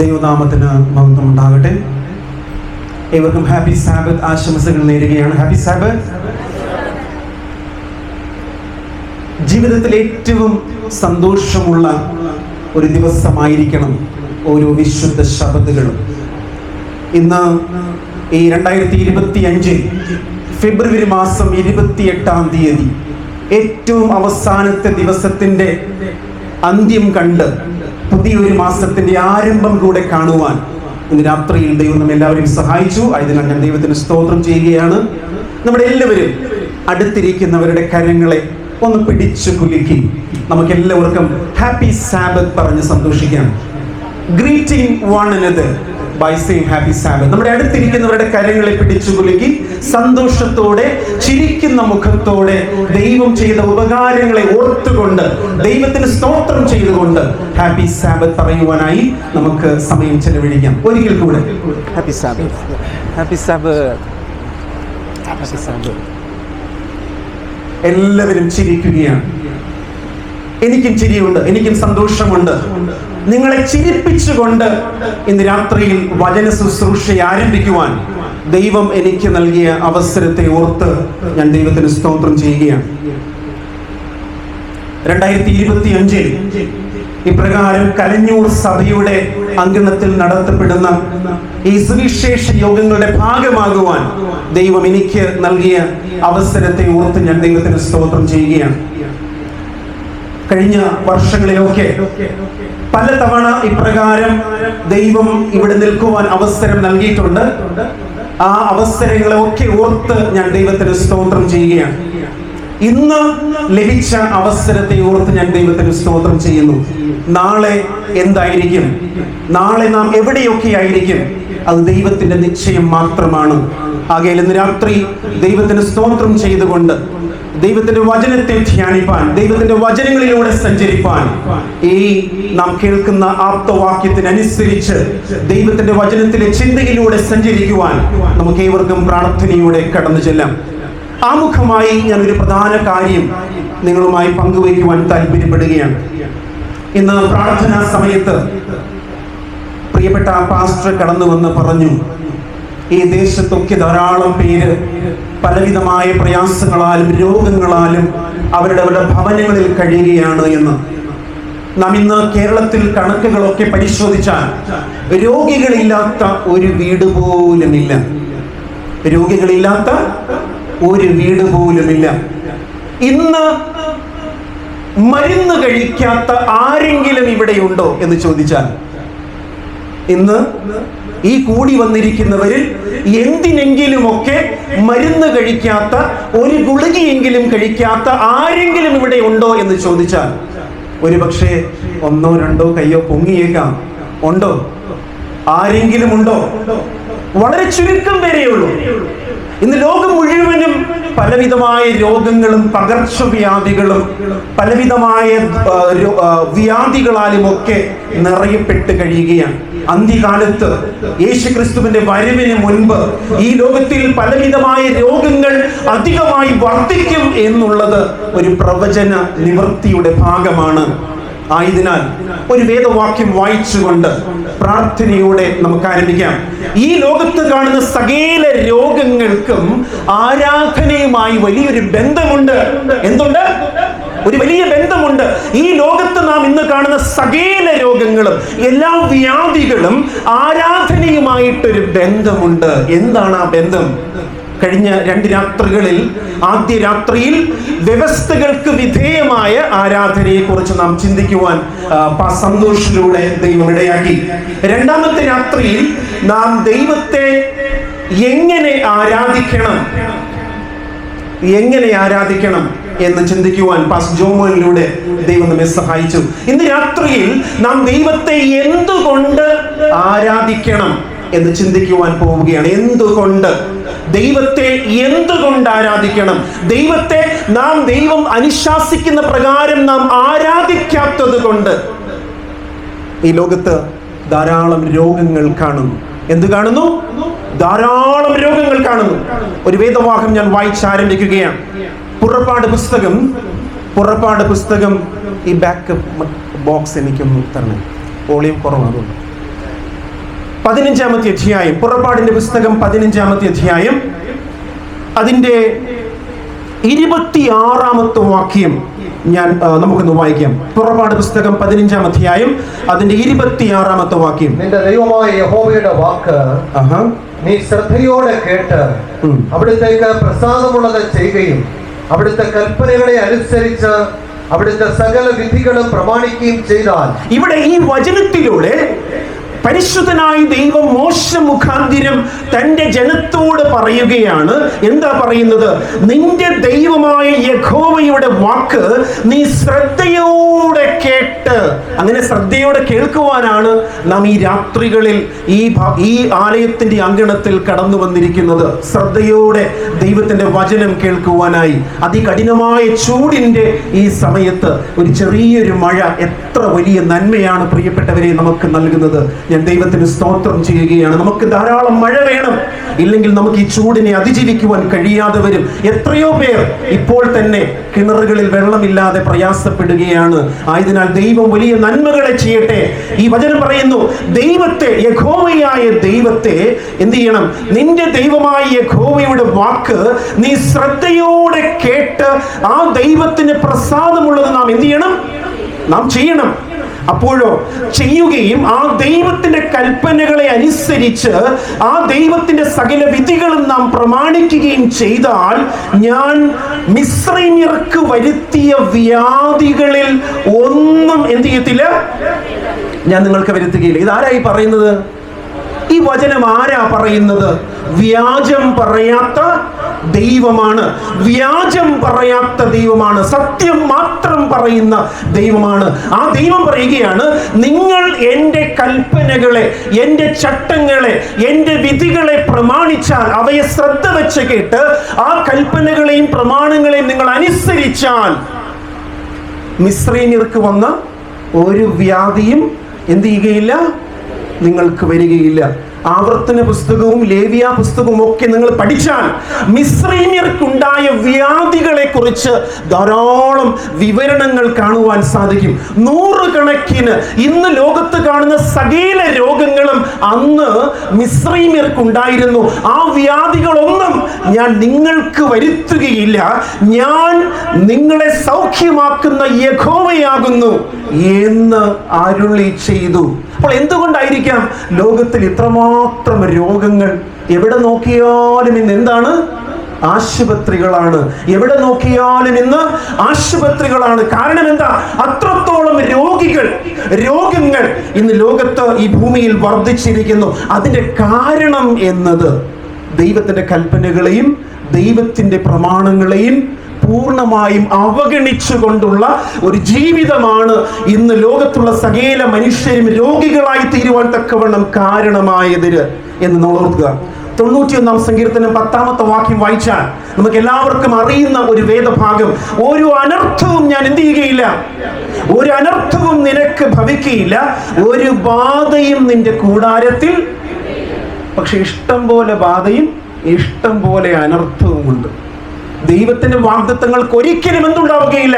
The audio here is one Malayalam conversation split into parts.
ദൈവനാമത്തിന് മഹത്വം ഉണ്ടാകട്ടെ. ഏവർക്കും ഹാപ്പി സാബത്ത് ആശംസകൾ നേരുകയാണ്. Happy Sabbath. ജീവിതത്തിൽ ഏറ്റവും സന്തോഷമുള്ള ഒരു ദിവസമായിരിക്കണം ഓരോ വിശുദ്ധ ശബത്തുകളും. ഇന്ന് ഈ 2025 ഫെബ്രുവരി മാസം 28-ാം തീയതി ഏറ്റവും അവസാനത്തെ ദിവസത്തിന്റെ അന്ത്യം കണ്ട് പുതിയൊരു മാസത്തിന്റെ ആരംഭം കൂടെ കാണുവാൻ ഇന്ന് രാത്രിയിൽ ദൈവം നമ്മെ എല്ലാവരെയും സഹായിച്ചു. ആയതിനാൽ ഞാൻ ദൈവത്തിന് സ്തോത്രം ചെയ്യുകയാണ്. നമ്മുടെ എല്ലാവരും അടുത്തിരിക്കുന്നവരുടെ കരങ്ങളെ ഒന്ന് പിടിച്ചു കുലുക്കി നമുക്ക് എല്ലാവർക്കും ഹാപ്പി സാബത്ത് പറഞ്ഞ് സന്തോഷിക്കാം. Greeting one another by saying happy Sabbath. നമ്മുടെ അടുത്തിരിക്കുന്നവരുടെ കരങ്ങളെ പിടിച്ചു കുലുക്കി സന്തോഷത്തോടെ ചിരിക്കുന്ന മുഖത്തോടെ ദൈവം ചെയ്ത ഉപകാരങ്ങളെ ഓർത്തുകൊണ്ട് ദൈവത്തിന് സ്തോത്രം ചെയ്തുകൊണ്ട് ഹാപ്പി സാബത്ത് പറയുവാനായി നമുക്ക് സമയം ചെലവഴിക്കാം. ഒരിക്കൽ കൂടെ happy Sabbath, happy Sabbath, happy Sabbath. എല്ലാവരും ചിരിക്കുകയാണ്. എനിക്കും ചിരിയുണ്ട്, എനിക്കും സന്തോഷമുണ്ട്. നിങ്ങളെ ചിരിപ്പിച്ചുകൊണ്ട് ഇന്ന് രാത്രിയിൽ വചന ശുശ്രൂഷ ആരംഭിക്കുവാൻ ദൈവം എനിക്ക് നൽകിയ അവസരത്തെ ഓർത്ത് ഞാൻ ദൈവത്തിന് സ്തോത്രം ചെയ്യുകയാണ്. 2025 ഇപ്രകാരം കലഞ്ഞൂർ സഭയുടെ അങ്കണത്തിൽ നടത്തപ്പെടുന്ന ഈ സുവിശേഷ യോഗങ്ങളുടെ ഭാഗമാകുവാൻ ദൈവം എനിക്ക് നൽകിയ അവസരത്തെ ഓർത്ത് ഞാൻ ദൈവത്തിന് സ്തോത്രം ചെയ്യുകയാണ്. കഴിഞ്ഞ വർഷങ്ങളിലൊക്കെ പലതവണ ഇപ്രകാരം ദൈവം ഇവിടെ നിൽക്കുവാൻ അവസരം നൽകിയിട്ടുണ്ട്. ആ അവസരങ്ങളെയൊക്കെ ഓർത്ത് ഞാൻ ദൈവത്തിന് സ്തോത്രം ചെയ്യുകയാണ്. ഇന്ന് ലഭിച്ച അവസരത്തെ ഓർത്ത് ഞാൻ ദൈവത്തിന് സ്തോത്രം ചെയ്യുന്നു. നാളെ എന്തായിരിക്കും, നാളെ നാം എവിടെയൊക്കെ ആയിരിക്കും, അത് ദൈവത്തിന്റെ നിശ്ചയം മാത്രമാണ്. ആകയാൽ ഇന്ന് രാത്രി ദൈവത്തിന് സ്തോത്രം ചെയ്തുകൊണ്ട് ദൈവത്തിന്റെ വചനത്തെ ധ്യാനിപ്പാൻ, ദൈവത്തിന്റെ വചനങ്ങളിലൂടെ സഞ്ചരിപ്പാൻ, ഈ നാം കേൾക്കുന്ന ആപ്തവാക്യത്തിനനുസരിച്ച് ദൈവത്തിന്റെ വചനത്തിലെ ചിന്തയിലൂടെ സഞ്ചരിക്കുവാൻ നമുക്ക് ഏവർക്കും പ്രാർത്ഥനയോടെ കടന്നു ചെല്ലാം. ആമുഖമായി ഞാൻ ഒരു പ്രധാന കാര്യം നിങ്ങളുമായി പങ്കുവയ്ക്കുവാൻ താല്പര്യപ്പെടുകയാണ്. ഇന്ന് പ്രാർത്ഥനാ സമയത്ത് പ്രിയപ്പെട്ട പാസ്റ്റർ കടന്നു വന്ന് പറഞ്ഞു, ഈ ദേശത്തൊക്കെ ധാരാളം പേര് പലവിധമായ പ്രയാസങ്ങളാലും രോഗങ്ങളാലും അവരുടെ ഭവനങ്ങളിൽ കഴിയുകയാണ് എന്ന്. നാം ഇന്ന് കേരളത്തിൽ കണക്കുകളൊക്കെ പരിശോധിച്ചാൽ രോഗികളില്ലാത്ത ഒരു വീട് പോലുമില്ല. രോഗികളില്ലാത്ത ഒരു വീട് പോലുമില്ല. ഇന്ന് മരുന്ന് കഴിക്കാത്ത ആരെങ്കിലും ഇവിടെയുണ്ടോ എന്ന് ചോദിച്ചാൽ, ഇന്ന് ഈ കൂടി വന്നിരിക്കുന്നവരിൽ എന്തിനെങ്കിലുമൊക്കെ മരുന്ന് കഴിക്കാത്ത, ഒരു ഗുളികയെങ്കിലും കഴിക്കാത്ത ആരെങ്കിലും ഇവിടെ ഉണ്ടോ എന്ന് ചോദിച്ചാൽ ഒരു പക്ഷേ 1-2 കയ്യോ പൊങ്ങിയേക്കാം. ഉണ്ടോ? ആരെങ്കിലും ഉണ്ടോ? വളരെ ചുരുക്കം പേരെയുള്ളൂ. ഇന്ന് ലോകം മുഴുവനും പലവിധമായ രോഗങ്ങളും പകർച്ചവ്യാധികളും പലവിധമായ വ്യാധികളാലും ഒക്കെ നിറയപ്പെട്ട് കഴിയുകയാണ്. അന്ത്യകാലത്ത് യേശുക്രിസ്തുവിന്റെ വരവിന് മുൻപ് ഈ ലോകത്തിൽ പലവിധമായ രോഗങ്ങൾ അധികമായി വർദ്ധിക്കും എന്നുള്ളത് ഒരു പ്രവചന നിവൃത്തിയുടെ ഭാഗമാണ്. ആയതിനാൽ ഒരു വേദവാക്യം വായിച്ചുകൊണ്ട് പ്രാർത്ഥനയോടെ നമുക്ക് ആരംഭിക്കാം. ഈ ലോകത്ത് കാണുന്ന സകല രോഗങ്ങൾക്കും ആരാധനയുമായി വലിയൊരു ബന്ധമുണ്ട്. എന്തുണ്ട്? ഒരു വലിയ ബന്ധമുണ്ട്. ഈ ലോകത്ത് നാം ഇന്ന് കാണുന്ന സകല രോഗങ്ങളും എല്ലാ വ്യാധികളും ആരാധനയുമായിട്ടൊരു ബന്ധമുണ്ട്. എന്താണ് ആ ബന്ധം? കഴിഞ്ഞ 2 രാത്രികളിൽ, ആദ്യ രാത്രിയിൽ വ്യവസ്ഥകൾക്ക് വിധേയമായ ആരാധനയെ കുറിച്ച് നാം ചിന്തിക്കുവാൻ സന്തോഷത്തിലൂടെ ദൈവം ഇടയാക്കി. 2ാമത്തെ രാത്രിയിൽ നാം ദൈവത്തെ എങ്ങനെ ആരാധിക്കണം എന്ന് ചിന്തിക്കുവാൻ പാസ്റ്റർ ജോമോനിലൂടെ ദൈവം നമ്മെ സഹായിച്ചു. ഇന്ന് രാത്രിയിൽ നാം ദൈവത്തെ എന്തുകൊണ്ട് ആരാധിക്കണം എന്ന് ചിന്തിക്കുവാൻ പോവുകയാണ്. എന്തുകൊണ്ട് ദൈവത്തെ എന്തുകൊണ്ട് ആരാധിക്കണം? ദൈവത്തെ ദൈവം അനുശാസിക്കുന്ന പ്രകാരം നാം ആരാധിക്കാത്തത് കൊണ്ട് ഈ ലോകത്ത് ധാരാളം രോഗങ്ങൾ കാണുന്നു. എന്ത് കാണുന്നു? ധാരാളം രോഗങ്ങൾ കാണുന്നു. ഒരു വേദവാക്യം ഞാൻ വായിച്ചാരംഭിക്കുകയാണ്. പുറപ്പാട് പുസ്തകം ഈ ബാക്ക് ബോക്സ് എനിക്കൊന്ന് തരണം, വോളിയം കുറവാണ്. 15-ാമത്തെ അധ്യായം, പുറപ്പാടിന്റെ പുസ്തകം 15-ാമത്തെ അധ്യായം, അതിൻ്റെ 26-ാമത്തെ വാക്യം നമുക്കൊന്ന് വായിക്കാം. പുറപ്പാട് പുസ്തകം 15-ാം അധ്യായം, അതിന്റെ 26-ാമത്തെ വാക്യം. നിന്റെ ദൈവമായ യഹോവയുടെ വാക്ക് നീ ശ്രദ്ധയോടെ കേട്ട് അവിടുത്തേക്ക് പ്രസാദമുള്ളത് ചെയ്യുകയും അവിടുത്തെ കൽപ്പനകളെ അനുസരിച്ച് അവിടുത്തെ സകല വിധികളും പ്രമാണിക്കുകയും ചെയ്താൽ. ഇവിടെ ഈ വചനത്തിലൂടെ പരിശുദ്ധനായ ദൈവം മോശ മുഖാന്തിരം തന്റെ ജനത്തോട് പറയുകയാണ്. എന്താ പറയുന്നത്? നിന്റെ ദൈവമായ യഹോവയുടെ വാക്ക് നീ ശ്രദ്ധയോടെ കേട്ട്. അങ്ങനെ ശ്രദ്ധയോടെ കേൾക്കുവാനാണ് നാം ഈ രാത്രികളിൽ ഈ ആലയത്തിന്റെ അങ്കണത്തിൽ കടന്നു വന്നിരിക്കുന്നത്. ശ്രദ്ധയോടെ ദൈവത്തിന്റെ വചനം കേൾക്കുവാനായി. അതികഠിനമായ ചൂടിന്റെ ഈ സമയത്ത് ഒരു ചെറിയൊരു മഴ എത്ര വലിയ നന്മയാണ് പ്രിയപ്പെട്ടവരെ നമുക്ക് നൽകുന്നത്. ഞാൻ ദൈവത്തിന് സ്തോത്രം ചെയ്യുകയാണ്. നമുക്ക് ധാരാളം മഴ വേണം, ഇല്ലെങ്കിൽ നമുക്ക് ഈ ചൂടിനെ അതിജീവിക്കുവാൻ കഴിയാതെ വരും. എത്രയോ പേർ ഇപ്പോൾ തന്നെ കിണറുകളിൽ വെള്ളമില്ലാതെ പ്രയാസപ്പെടുകയാണ്. ആയതിനാൽ ദൈവം വലിയ നന്മകളെ ചെയ്യട്ടെ. ഈ വചനം പറയുന്നു, ദൈവത്തെ, യഹോവയായ ദൈവത്തെ എന്ത് ചെയ്യണം? നിന്റെ ദൈവമായ യഹോവയുടെ വാക്ക് നീ ശ്രദ്ധയോടെ കേട്ട് ആ ദൈവത്തിന് പ്രസാദമുള്ളത് നാം എന്ത് ചെയ്യണം? നാം ചെയ്യണം. അപ്പോഴോ ചെയ്യുകയും ആ ദൈവത്തിന്റെ കൽപ്പനകളെ അനുസരിച്ച് ആ ദൈവത്തിന്റെ സകല വിധികളും നാം പ്രമാണിക്കുകയും ചെയ്താൽ ഞാൻ മിസ്രൈമ്യർക്ക് വരുത്തിയ വ്യാധികളിൽ ഒന്നും എന്ത് ചെയ്യത്തില്ല, ഞാൻ നിങ്ങൾക്ക് വരുത്തുകയില്ല. ഇതാരായി പറയുന്നത്? ഈ വചനം ആരാ പറയുന്നത്? വ്യാജം പറയാത്ത ദൈവമാണ്. വ്യാജം പറയാത്ത ദൈവമാണ്. സത്യം മാത്രം പറയുന്ന ദൈവമാണ്. ആ ദൈവം പറയുകയാണ്, നിങ്ങൾ എൻ്റെ കൽപ്പനകളെ, എൻ്റെ ചട്ടങ്ങളെ, എൻ്റെ വിധികളെ പ്രമാണിച്ചാൽ, അവയെ ശ്രദ്ധ വെച്ച് കേട്ട് ആ കൽപ്പനകളെയും പ്രമാണങ്ങളെയും നിങ്ങൾ അനുസരിച്ചാൽ മിസ്രൈമ്യർക്ക് വന്ന ഒരു വ്യാധിയും എന്ത് ചെയ്യുകയില്ല, നിങ്ങൾക്ക് വരികയില്ല. ആവർത്തന പുസ്തകവും ലേവ്യ പുസ്തകവും ഒക്കെ നിങ്ങൾ പഠിച്ചാൽ മിസ്രൈമ്യർക്കുണ്ടായ വ്യാധികളെ കുറിച്ച് ധാരാളം വിവരണങ്ങൾ കാണുവാൻ സാധിക്കും. നൂറുകണക്കിന് ഇന്ന് ലോകത്ത് കാണുന്ന സകല രോഗങ്ങളും അന്ന് മിസ്രൈമ്യർക്കുണ്ടായിരുന്നു. ആ വ്യാധികളൊന്നും ഞാൻ നിങ്ങൾക്ക് വരുത്തുകയില്ല. ഞാൻ നിങ്ങളെ സൗഖ്യമാക്കുന്ന യഹോവയാകുന്നു എന്ന് അരുളി ചെയ്തു. അപ്പോൾ എന്തുകൊണ്ടായിരിക്കാം ലോകത്തിൽ ഇത്രമാത്രം രോഗങ്ങൾ? എവിടെ നോക്കിയാലും ഇന്ന് എന്താണ്? ആശുപത്രികളാണ്. എവിടെ നോക്കിയാലും ഇന്ന് ആശുപത്രികളാണ്. കാരണം എന്താ? അത്രത്തോളം രോഗങ്ങൾ ഇന്ന് ലോകത്ത്, ഈ ഭൂമിയിൽ വർദ്ധിച്ചിരിക്കുന്നു. അതിന്റെ കാരണം എന്നത് ദൈവത്തിന്റെ കൽപ്പനകളെയും ദൈവത്തിന്റെ പ്രമാണങ്ങളെയും പൂർണ്ണമായും അവഗണിച്ചുകൊണ്ടുള്ള ഒരു ജീവിതമാണ് ഇന്ന് ലോകത്തുള്ള സകല മനുഷ്യരും രോഗികളായി തീരുവാൻ തക്കവണ്ണം കാരണമായത് എന്ന് നമ്മൾ ഓർക്കുക. 91-ാം സങ്കീർത്തനം 10-ാമത്തെ വാക്യം വായിച്ചാൽ നമുക്ക് എല്ലാവർക്കും അറിയുന്ന ഒരു വേദഭാഗം, ഒരു അനർത്ഥവും ഞാൻ എന്ത് ചെയ്യുകയില്ല, ഒരു അനർത്ഥവും നിനക്ക് ഭവിക്കുകയില്ല, ഒരു ബാധയും നിന്റെ കൂടാരത്തിൽ. പക്ഷെ ഇഷ്ടം പോലെ ബാധയും ഇഷ്ടം പോലെ അനർത്ഥവും ഉണ്ട്. ദൈവത്തിന്റെ വാഗ്ദത്തങ്ങൾക്ക് ഒരിക്കലും എന്തുണ്ടാവുകയില്ല,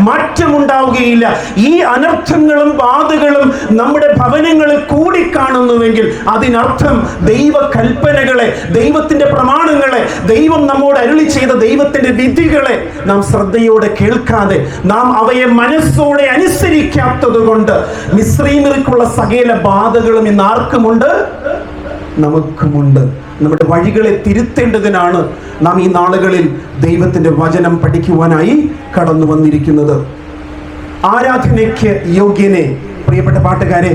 മാറ്റമുണ്ടാവുകയില്ല. ഈ അനർത്ഥങ്ങളും ബാധകളും നമ്മുടെ ഭവനങ്ങളിൽ കൂടിക്കാണുന്നുവെങ്കിൽ അതിനർത്ഥം ദൈവ കൽപ്പനകളെ, ദൈവത്തിന്റെ പ്രമാണങ്ങളെ, ദൈവം നമ്മോട് അരുളി ചെയ്ത ദൈവത്തിന്റെ വിധികളെ നാം ശ്രദ്ധയോടെ കേൾക്കാതെ, നാം അവയെ മനസ്സോടെ അനുസരിക്കാത്തത് കൊണ്ട് മിസ്രൈമ്യർക്കുള്ള സകല ബാധകളും ഇന്ന് ആർക്കുമുണ്ട്? നമുക്കുമുണ്ട്. നമ്മുടെ വഴികളെ തിരുത്തേണ്ടതിനാണ് നാം ഈ നാളുകളിൽ ദൈവത്തിന്റെ വചനം പഠിക്കുവാനായി കടന്നു വന്നിരിക്കുന്നത്. ആരാധനയ്ക്ക് യോഗ്യനെ, പ്രിയപ്പെട്ട പാട്ടുകാരെ,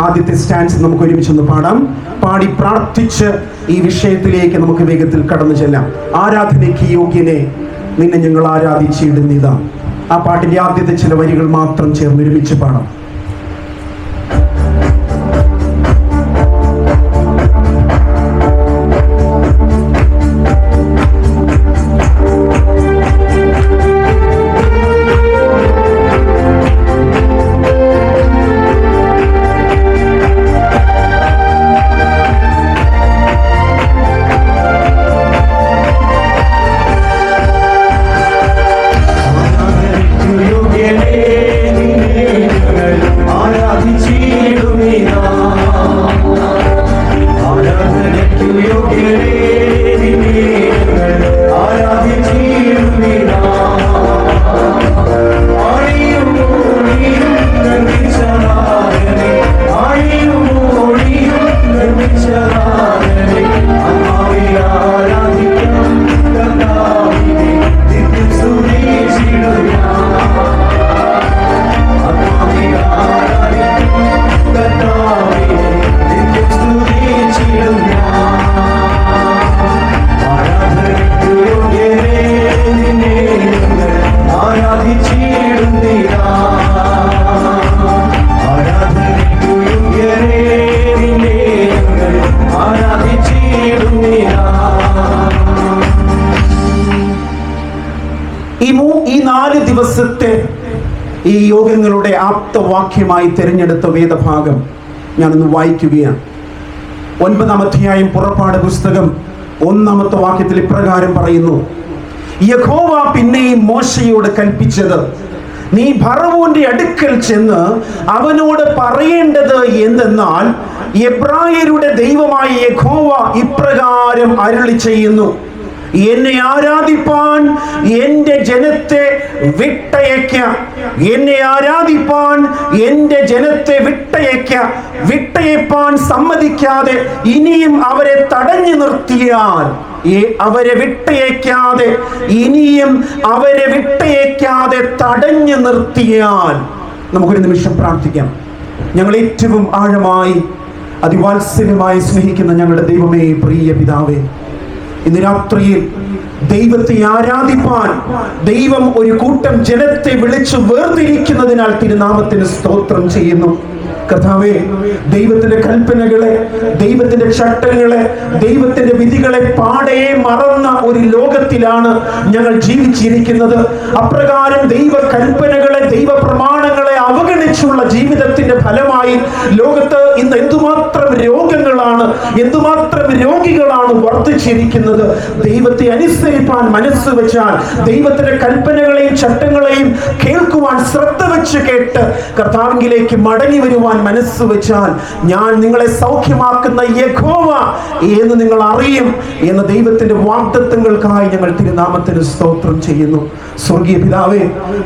ആദ്യത്തെ സ്റ്റാൻസ് നമുക്ക് ഒരുമിച്ചൊന്ന് പാടാം. പാടി പ്രാർത്ഥിച്ച് ഈ വിഷയത്തിലേക്ക് നമുക്ക് വേഗത്തിൽ കടന്നു ചെല്ലാം. ആരാധനയ്ക്ക് യോഗ്യനെ, നിന്നെ ഞങ്ങൾ ആരാധിച്ചിടുന്നിതാ. ആ പാട്ടിന്റെ ആദ്യത്തെ ചില വരികൾ മാത്രം ചേർന്ന് ഒരുമിച്ച് പാടാം. യോഗ്യനേ, നിന്നെ ദിവസത്തെ ഈ യോഗങ്ങളുടെ ആപ്തവാക്യമായി തിരഞ്ഞെടുത്ത വേദഭാഗം ഞാനൊന്ന് വായിക്കുകയാണ്. 9-ാം അധ്യായം പുറപ്പാട് പുസ്തകം 1-ാമത്തെ വാക്യത്തിൽ ഇപ്രകാരം പറയുന്നു: യഹോവ പിന്നെയും മോശയോട് കൽപ്പിച്ചത്, നീ ഫറവോന്റെ അടുക്കൽ ചെന്ന് അവനോട് പറയേണ്ടത് എന്തെന്നാൽ, എബ്രായരുടെ ദൈവമായ യഹോവ ഇപ്രകാരം അരുളി ചെയ്യുന്നു, എന്നെ ആരാധിപ്പാൻ എന്റെ ജനത്തെ വിട്ടയക്ക, എന്നെ ആരാധിപ്പാൻ എന്റെ ജനത്തെ വിട്ടയപ്പാൻ സമ്മതിക്കാതെ ഇനിയും അവരെ തടഞ്ഞു നിർത്തിയാൽ, അവരെ വിട്ടയക്കാതെ ഇനിയും അവരെ വിട്ടയക്കാതെ തടഞ്ഞു നിർത്തിയാൽ. നമുക്കൊരു നിമിഷം പ്രാർത്ഥിക്കാം. ഞങ്ങൾ ഏറ്റവും ആഴമായി അതിവാത്സല്യമായി സ്നേഹിക്കുന്ന ഞങ്ങളുടെ ദൈവമേ, പ്രിയ പിതാവേ, ഇന്ന് രാത്രിയിൽ ദൈവത്തെ ആരാധിപ്പാൻ ദൈവം ഒരു കൂട്ടം ജനത്തെ വിളിച്ചു വേർതിരിക്കുന്നതിനാൽ തിരുനാമത്തിന് സ്തോത്രം ചെയ്യുന്നു. കർത്താവേ, ദൈവത്തിന്റെ കൽപ്പനകളെ, ദൈവത്തിന്റെ ചട്ടങ്ങളെ, ദൈവത്തിന്റെ വിധികളെ പാടെ മറന്ന ഒരു ലോകത്തിലാണ് ഞങ്ങൾ ജീവിച്ചിരിക്കുന്നത്. അപ്രകാരം ദൈവ കൽപ്പനകളെ, ദൈവ പ്രമാണങ്ങളെ അവഗണിച്ചുള്ള ജീവിതത്തിന്റെ ഫലമായി ലോകത്ത് ഇന്ന് എന്തുമാത്രം രോഗങ്ങളാണ്, എന്തുമാത്രം രോഗികളാണ് വർദ്ധിച്ചിരിക്കുന്നത്. ദൈവത്തെ അനുസരിപ്പാൻ മനസ്സ് വെച്ചാൽ, ദൈവത്തിന്റെ കൽപ്പനകളെയും ചട്ടങ്ങളെയും കേൾക്കുവാൻ ശ്രദ്ധ വെച്ച് കേട്ട് കർത്താവിലേക്ക് മടങ്ങി വരുവാൻ മനസ്സ് വെച്ചാൽ, ഞാൻ നിങ്ങളെ സൗഖ്യമാക്കുന്ന യഹോവ എന്ന് നിങ്ങൾ അറിയും എന്ന ദൈവത്തിന്റെ വാഗ്ദത്തങ്ങൾക്കായി ഞങ്ങൾ തിരുനാമത്തിന് സ്തോത്രം ചെയ്യുന്നു. സ്വർഗീയ പിതാവേ,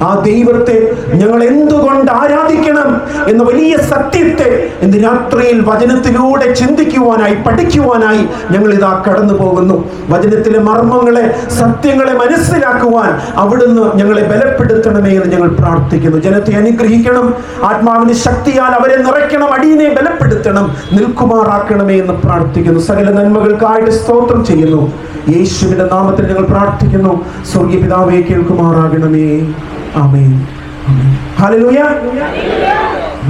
ആ ദൈവത്തെ ഞങ്ങൾ എന്തുകൊണ്ട് ആരാധിക്കണം എന്ന വലിയ സത്യത്തെ ഇന്ന് രാത്രിയിൽ വചനത്തിലൂടെ ചിന്തിക്കുവാനായി, പഠിക്കുവാനായി ഞങ്ങൾ ഇതാ കടന്നു പോകുന്നു. വചനത്തിലെ മർമ്മങ്ങളെ, സത്യങ്ങളെ മനസ്സിലാക്കുവാൻ അവിടുന്ന് ഞങ്ങളെ ബലപ്പെടുത്തണമേ എന്ന് ഞങ്ങൾ പ്രാർത്ഥിക്കുന്നു. ജനത്തെ അനുഗ്രഹിക്കണം, ആത്മാവിന് ശക്തിയാൽ അവരെ നിറയ്ക്കണം, അടിയനെ ബലപ്പെടുത്തണം, നിൽക്കുമാറാക്കണമേ എന്ന് പ്രാർത്ഥിക്കുന്നു. സകല നന്മകൾക്കായിട്ട് സ്തോത്രം ചെയ്യുന്നു. യേശുവിന്റെ നാമത്തിൽ ഞങ്ങൾ പ്രാർത്ഥിക്കുന്നു. സ്വർഗീയ പിതാവേ, കേൾക്കുമാറാകണമേ. ആമേൻ. ഹല്ലേലൂയ.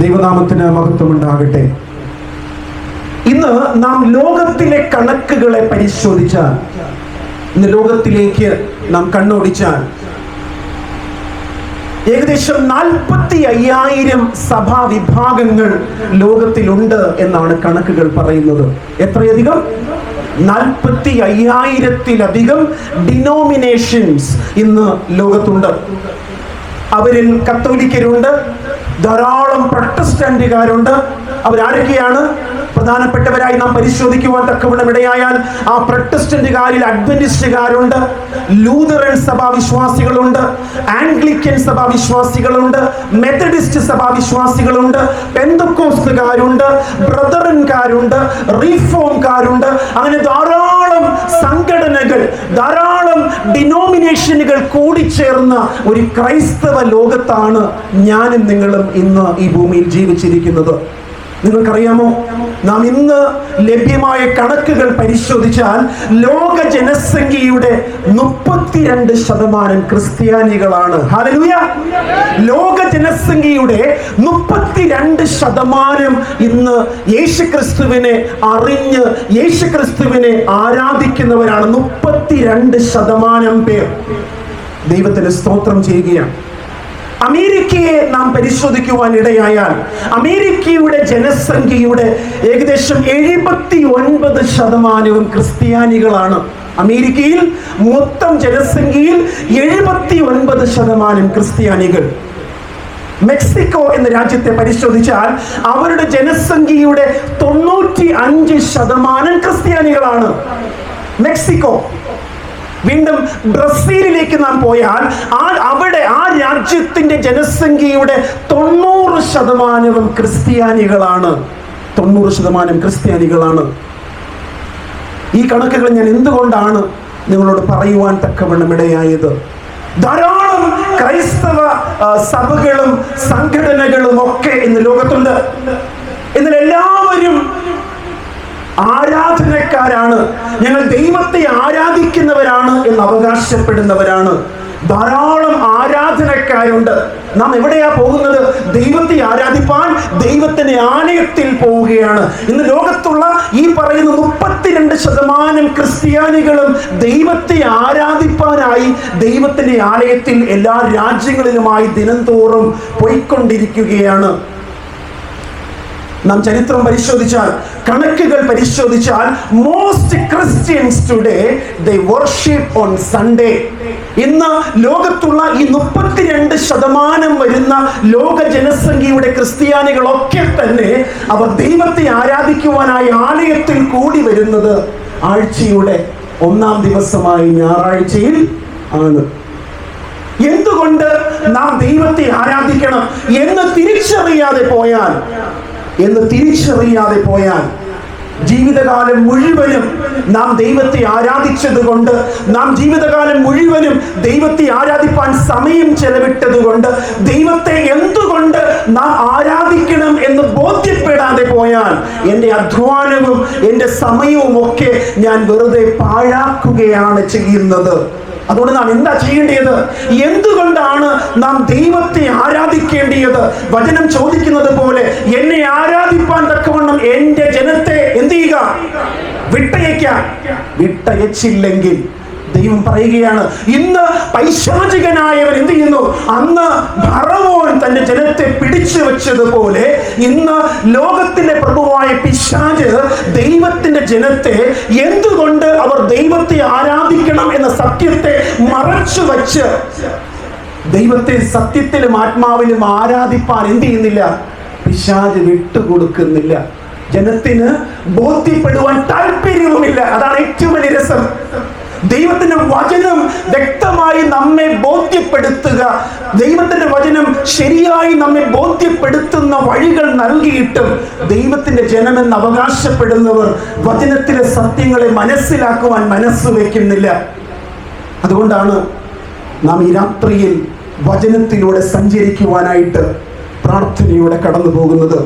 ദൈവനാമത്തിന് മഹത്വം ഉണ്ടാകട്ടെ. ഇന്ന് നാം ലോകത്തിലെ കണക്കുകളെ പരിശോധിച്ചാൽ, ഇന്ന് ലോകത്തിലേക്ക് നാം കണ്ണോടിച്ചാൽ ഏകദേശം 45,000 സഭാ വിഭാഗങ്ങൾ ലോകത്തിലുണ്ട് എന്നാണ് കണക്കുകൾ പറയുന്നത്. എത്രയധികം? 45,000-ത്തിലധികം ഡിനോമിനേഷൻസ് ഇന്ന് ലോകത്തുണ്ട്. അവരിൽ കത്തോലിക്കരുണ്ട്, ധാരാളം പ്രൊട്ടസ്റ്റന്റുകാരുണ്ട്. അവരാരൊക്കെയാണ്? പ്രധാനപ്പെട്ടവരായി നാം പരിശോധിക്കുവാൻ തക്കവണ്ണം ഇടയായാൽ ആ പ്രൊട്ടസ്റ്റന്റുകാരിൽ അഡ്വന്റിസ്റ്റുകാരുണ്ട്, ലൂതറൻ സഭാവിശ്വാസികളുണ്ട്, ആംഗ്ലിക്കൻ സഭാവിശ്വാസികളുണ്ട്, മെത്തഡിസ്റ്റ് സഭാവിശ്വാസികളുണ്ട്, പെന്തക്കോസ്തുകാരുണ്ട്, ബ്രദറൻകാരുണ്ട്, റീഫോംകാരുണ്ട്. അങ്ങനെ ധാരാളം സംഘടനകൾ, ധാരാളം ഡിനോമിനേഷനുകൾ കൂടിച്ചേർന്ന ഒരു ക്രൈസ്തവ ലോകത്താണ് ഞാനും നിങ്ങളും ഇന്ന് ഈ ഭൂമിയിൽ ജീവിച്ചിരിക്കുന്നത്. നിങ്ങൾക്കറിയാമോ, നാം ഇന്ന് ലഭ്യമായ കണക്കുകൾ പരിശോധിച്ചാൽ ലോക ജനസംഖ്യയുടെ 32% ക്രിസ്ത്യാനികളാണ്. ഹല്ലേലൂയ. ലോക ജനസംഖ്യയുടെ 32% ഇന്ന് യേശുക്രിസ്തുവിനെ അറിഞ്ഞ് യേശുക്രിസ്തുവിനെ ആരാധിക്കുന്നവരാണ്. 32% പേർ. ദൈവത്തിന് സ്തോത്രം ചെയ്യുകയാണ്. അമേരിക്കയെ നാം പരിശോധിക്കുവാൻ ഇടയായാൽ അമേരിക്കയുടെ ജനസംഖ്യയുടെ ഏകദേശം 79% ക്രിസ്ത്യാനികളാണ്. അമേരിക്കയിൽ മൊത്തം ജനസംഖ്യയിൽ 79% ക്രിസ്ത്യാനികൾ. മെക്സിക്കോ എന്ന രാജ്യത്തെ പരിശോധിച്ചാൽ അവരുടെ ജനസംഖ്യയുടെ 95% ക്രിസ്ത്യാനികളാണ്. മെക്സിക്കോ. വീണ്ടും ബ്രസീലിലേക്ക് നാം പോയാൽ അവിടെ ആ രാജ്യത്തിന്റെ ജനസംഖ്യയുടെ 90% ക്രിസ്ത്യാനികളാണ്. 90% ക്രിസ്ത്യാനികളാണ്. ഈ കണക്കുകൾ ഞാൻ എന്തുകൊണ്ടാണ് നിങ്ങളോട് പറയുവാൻ തക്കവണ്ണം ഇടയായത്? ധാരാളം ക്രൈസ്തവ സഭകളും സംഘടനകളും ഒക്കെ ഇന്ന് ലോകത്തുണ്ട്. എന്നാൽ എല്ലാവരും ആരാധനക്കാരാണ്, ഞങ്ങൾ ദൈവത്തെ ആരാധിക്കുന്നവരാണ് എന്ന് അവകാശപ്പെടുന്നവരാണ്. ധാരാളം ആരാധനക്കാരുണ്ട്. നാം എവിടെയാ പോകുന്നത്? ദൈവത്തെ ആരാധിപ്പാൻ ദൈവത്തിന്റെ ആലയത്തിൽ പോവുകയാണ്. ഇന്ന് ലോകത്തുള്ള ഈ പറയുന്ന 32% ക്രിസ്ത്യാനികളും ദൈവത്തെ ആരാധിപ്പാനായി ദൈവത്തിന്റെ ആലയത്തിൽ എല്ലാ രാജ്യങ്ങളിലുമായി ദിനംതോറും പോയിക്കൊണ്ടിരിക്കുകയാണ്. നാം ചരിത്രം പരിശോധിച്ചാൽ, കണക്കുകൾ പരിശോധിച്ചാൽ, most Christians today they worship on Sunday. ഇന്ന് ലോകത്തുള്ള ഈ 32% വരുന്ന ലോക ജനസംഖ്യയുടെ ക്രിസ്ത്യാനികളൊക്കെ തന്നെ അവർ ദൈവത്തെ ആരാധിക്കുവാനായി ആലയത്തിൽ കൂടി വരുന്നത് ആഴ്ചയുടെ 1-ാം ദിവസമായ ഞായറാഴ്ചയിൽ ആണ്. എന്തുകൊണ്ട് നാം ദൈവത്തെ ആരാധിക്കണം എന്ന് തിരിച്ചറിയാതെ പോയാൽ ജീവിതകാലം മുഴുവനും നാം ദൈവത്തെ ആരാധിച്ചത് കൊണ്ട്, നാം ജീവിതകാലം മുഴുവനും ദൈവത്തെ ആരാധിപ്പാൻ സമയം ചെലവിട്ടത് കൊണ്ട്, ദൈവത്തെ എന്തുകൊണ്ട് നാം ആരാധിക്കണം എന്ന് ബോധ്യപ്പെടാതെ പോയാൽ എൻ്റെ അധ്വാനവും എൻ്റെ സമയവും ഒക്കെ ഞാൻ വെറുതെ പാഴാക്കുകയാണ് ചെയ്യുന്നത്. അതുകൊണ്ട് നാം എന്താ ചെയ്യേണ്ടത്? എന്തുകൊണ്ടാണ് നാം ദൈവത്തെ ആരാധിക്കേണ്ടത്? വചനം ചോദിക്കുന്നത് പോലെ എന്നെ ആരാധിപ്പാൻ തക്കവണ്ണം എൻ്റെ ജനത്തെ എന്ത് ചെയ്യുക? വിട്ടയച്ചില്ലെങ്കിൽ ദൈവം പറയുകയാണ്, ഇന്ന് പൈശാചികനായവൻ എന്ത് ചെയ്യുന്നു? അന്ന് ഫറവോൻ തന്റെ ജനത്തെ പിടിച്ചു വെച്ചതുപോലെ ഇന്ന് ലോകത്തിന്റെ പ്രഭുവായ പിശാച് ദൈവത്തിന്റെ ജനത്തെ എന്തുകൊണ്ട് അവർ ദൈവത്തെ ആരാധിക്കണം എന്ന സത്യത്തെ മറച്ചു വച്ച് ദൈവത്തെ സത്യത്തിലും ആത്മാവിലും ആരാധിപ്പാൻ എന്ത് ചെയ്യുന്നില്ല? പിശാച് വിട്ടുകൊടുക്കുന്നില്ല. ജനത്തിന് ബോധ്യപ്പെടുവാൻ താല്പര്യവുമില്ല. അതാണ് ഏറ്റവും വലിയ രസം. ദൈവത്തിന്റെ വചനം വ്യക്തമായി നമ്മെ ബോധ്യപ്പെടുത്തുക, ദൈവത്തിന്റെ വചനം ശരിയായി നമ്മെ ബോധ്യപ്പെടുത്തുന്ന വഴികൾ നൽകിയിട്ടും ദൈവത്തിന്റെ ജനമെന്ന് അവകാശപ്പെടുന്നവർ വചനത്തിലെ സത്യങ്ങളെ മനസ്സിലാക്കുവാൻ മനസ്സ് വയ്ക്കുന്നില്ല. അതുകൊണ്ടാണ് നാം ഈ രാത്രിയിൽ വചനത്തിലൂടെ സഞ്ചരിക്കുവാനായിട്ട് പ്രാർത്ഥനയോടെ കടന്നു പോകുന്നത്.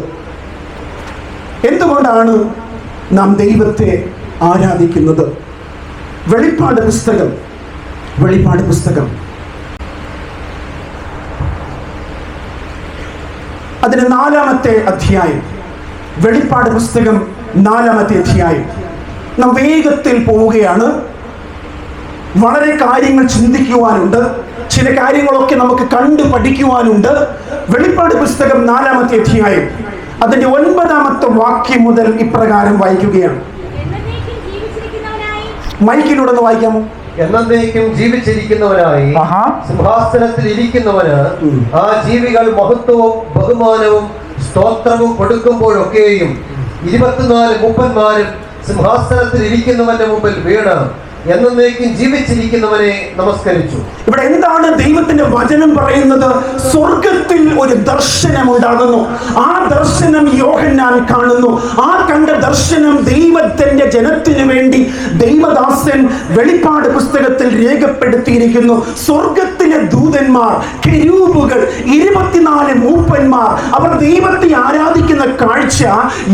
എന്തുകൊണ്ടാണ് നാം ദൈവത്തെ ആരാധിക്കുന്നത്? വെളിപ്പാട് പുസ്തകം അതിന് 4-ാമത്തെ അധ്യായം. വെളിപ്പാട് പുസ്തകം 4-ാമത്തെ അധ്യായം. നാം വേഗത്തിൽ പോവുകയാണ്. വളരെ കാര്യങ്ങൾ ചിന്തിക്കുവാനുണ്ട്, ചില കാര്യങ്ങളൊക്കെ നമുക്ക് കണ്ടു പഠിക്കുവാനുണ്ട്. വെളിപ്പാട് പുസ്തകം 4-ാമത്തെ അധ്യായം അതിന്റെ 9-ാമത്തെ വാക്യം മുതൽ ഇപ്രകാരം വായിക്കുകയാണ്. മൈക്കിലൂടെ ഒന്ന് വായിക്കാമോ? എന്നേക്കും ജീവിച്ചിരിക്കുന്നവനായി സിംഹാസനത്തിൽ ഇരിക്കുന്നവന് ആ ജീവികൾ മഹത്വവും ബഹുമാനവും സ്തോത്രവും കൊടുക്കുമ്പോഴൊക്കെയും 24 മൂപ്പന്മാരും സിംഹാസനത്തിൽ ഇരിക്കുന്നവന്റെ മുമ്പിൽ വീണ് എന്നേക്കും ജീവിച്ചിരിക്കുന്നവനെ നമസ്കരിച്ചു. ഇവിടെ എന്താണ് ദൈവത്തിന്റെ വചനം പറയുന്നത്? സ്വർഗത്തിൽ ഒരു ദർശനം ഉണ്ടാകുന്നു. ആ ദർശനം യോഹന്നാൻ കാണുന്നു. ആ കണ്ട ദർശനം ദൈവത്തിന്റെ ജനത്തിനു വേണ്ടി ദൈവദാസൻ വെളിപ്പാട് പുസ്തകത്തിൽ രേഖപ്പെടുത്തിയിരിക്കുന്നു. സ്വർഗത്തിലെ ദൂതന്മാർ, കെരൂബുകൾ, 24 മൂപ്പന്മാർ അവർ ദൈവത്തെ ആരാധിക്കുന്ന കാഴ്ച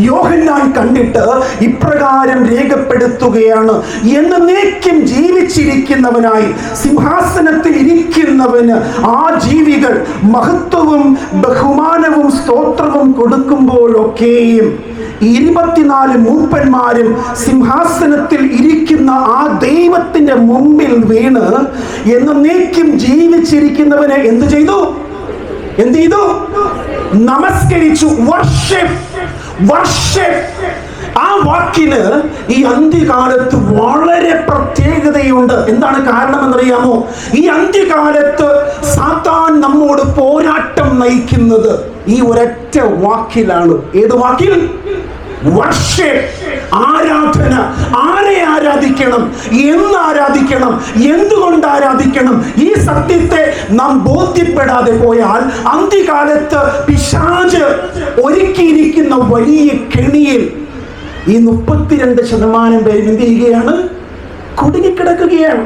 യോഹന്നാൻ കണ്ടിട്ട് ഇപ്രകാരം രേഖപ്പെടുത്തുകയാണ്. എന്നേക്കും ജീവിച്ചിരിക്കുന്നവനായി സിംഹാസനത്തിൽ ഇരിക്കുന്നവന് ആ ജീവികൾ മഹത്വവും ബഹുമാനവും സ്തോത്രവും കൊടുക്കുമ്പോഴൊക്കെയും 24 മൂപ്പന്മാരും സിംഹാസനത്തിൽ ഇരിക്കുന്ന ആ ദൈവത്തിന്റെ മുമ്പിൽ വീണ് എന്നേക്കും ജീവിച്ചിരിക്കുന്നവനെ എന്ത് ചെയ്തു? നമസ്കരിച്ചു. വർഷിപ്പ്. ആ വാക്കിന് ഈ അന്ത്യകാലത്ത് വളരെ പ്രത്യേകതയുണ്ട്. എന്താണ് കാരണം എന്നറിയാമോ? ഈ അന്ത്യകാലത്ത് സാത്താൻ നമ്മോട് പോരാട്ടം നയിക്കുന്നത് ഈ ഒരൊറ്റ വാക്കിലാണ്. ഏത് വാക്കിൽ? വർഷിപ്പ്. ആരാധന. ആരെ ആരാധിക്കണം? എന്ന് ആരാധിക്കണം? എന്തുകൊണ്ട് ആരാധിക്കണം? ഈ സത്യത്തെ നാം ബോധ്യപ്പെടാതെ പോയാൽ അന്ത്യകാലത്ത് പിശാച് ഒരുക്കിയിരിക്കുന്ന വലിയ കെണിയിൽ ഈ 32% പേര് എന്ത് ചെയ്യുകയാണ്? കുടുങ്ങിക്കിടക്കുകയാണ്.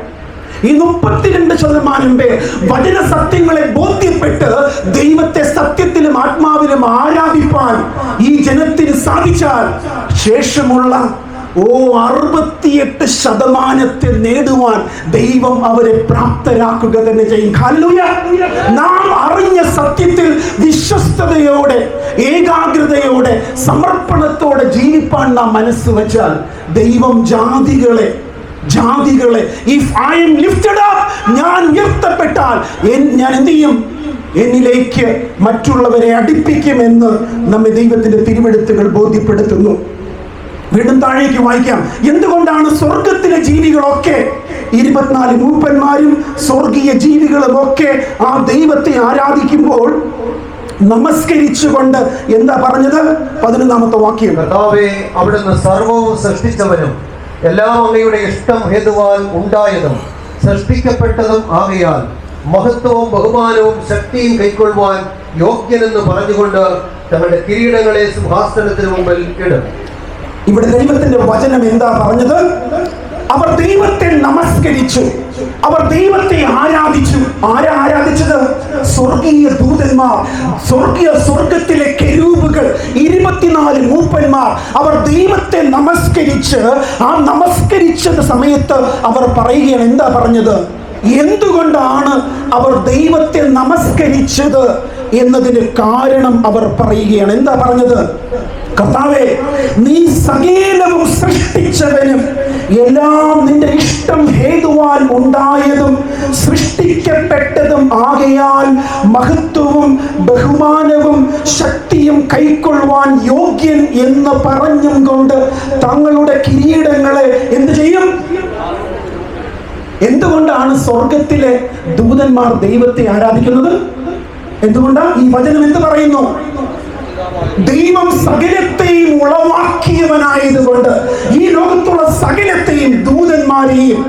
ഈ 32% പേർ വചന സത്യങ്ങളെ ബോധ്യപ്പെട്ട് ദൈവത്തെ സത്യത്തിലും ആത്മാവിലും ആരാധിപ്പാൻ ഈ ജനത്തിന് സാധിച്ചാൽ ശേഷമുള്ള 68% നേടുവാൻ ദൈവം അവരെ പ്രാപ്തരാക്കുക തന്നെ ചെയ്യും. ഹല്ലേലൂയ. നാം അറിഞ്ഞ സത്യത്തിൽ വിശ്വസ്തയോടെ, ഏകാഗ്രതയോടെ, സമർപ്പണത്തോടെ ജീവിപ്പാൻ നാം മനസ്സ് വച്ചാൽ ദൈവം ജാതികളെ if I M lifted up, ഞാൻ ഉയർത്തപ്പെട്ടാൽ ഞാൻ എന്ത് ചെയ്യും? എന്നിലേക്ക് മറ്റുള്ളവരെ അടുപ്പിക്കുമെന്ന് നമ്മെ ദൈവത്തിന്റെ തിരുവെഴുത്തുകൾ ബോധ്യപ്പെടുത്തുന്നു. വീണ്ടും താഴേക്ക് വായിക്കാം. എന്തുകൊണ്ടാണ് സ്വർഗത്തിലെ ജീവികളൊക്കെ, 24 മൂപ്പന്മാരും സ്വർഗീയ ജീവികളും ഒക്കെ ആ ദൈവത്തെ ആരാധിക്കുമ്പോൾ നമസ്കരിച്ചുകൊണ്ട് എന്താ പറഞ്ഞത്? 11-ാമത്തെ വാക്യം. കർത്താവേ, അവിടുന്ന് സർവവും സൃഷ്ടിച്ചവനും എല്ലാം അങ്ങയുടെ ഇഷ്ടം ഹേതുവാൽ ഉണ്ടായതും സൃഷ്ടിക്കപ്പെട്ടതും ആകയാൽ മഹത്വവും ബഹുമാനവും ശക്തിയും കൈക്കൊള്ളുവാൻ യോഗ്യനെന്ന് പറഞ്ഞുകൊണ്ട് തങ്ങളുടെ കിരീടങ്ങളെ സിംഹാസനത്തിന് മുമ്പിൽ ഇടും. ഇവിടെ ദൈവത്തിന്റെ വചനം എന്താ പറഞ്ഞത്? അവർ ദൈവത്തെ നമസ്കരിച്ചു, അവർ ദൈവത്തെ ആരാധിച്ചു. ആരാ ആരാധിച്ചത്? സ്വർഗീയ ദൂതന്മാർ, സ്വർഗത്തിലെ കെരൂബുകൾ, 24 മൂപ്പന്മാർ. അവർ ദൈവത്തെ നമസ്കരിച്ച്, ആ നമസ്കരിച്ച സമയത്ത് അവർ പറയുകയാണ്. എന്താ പറഞ്ഞത്? എന്തുകൊണ്ടാണ് അവർ ദൈവത്തെ നമസ്കരിച്ചത് എന്നതിന് കാരണം അവർ പറയുകയാണ്. എന്താ പറഞ്ഞത്? കർത്താവേ, നീ സകലവും സൃഷ്ടിച്ചവനും എല്ലാം നിന്റെ ഇഷ്ടം ഹേതുവാൽ ഉണ്ടായതും സൃഷ്ടിക്കപ്പെട്ടതും ആകയാൽ മഹത്വവും ബഹുമാനവും ശക്തിയും കൈക്കൊള്ളുവാൻ യോഗ്യൻ എന്ന് പറഞ്ഞും കൊണ്ട് തങ്ങളുടെ കിരീടങ്ങളെ എന്ത് ചെയ്യും? എന്തുകൊണ്ടാണ് സ്വർഗത്തിലെ ദൂതന്മാർ ദൈവത്തെ ആരാധിക്കുന്നത്? എന്തുകൊണ്ടാ? ഈ വചനം എന്ത് പറയുന്നു? ദൈവം സകലത്തെയും ഉളവാക്കിയവനായതുകൊണ്ട് ഈ ലോകത്തുള്ള സകലത്തെയും, ദൂതന്മാരെയും,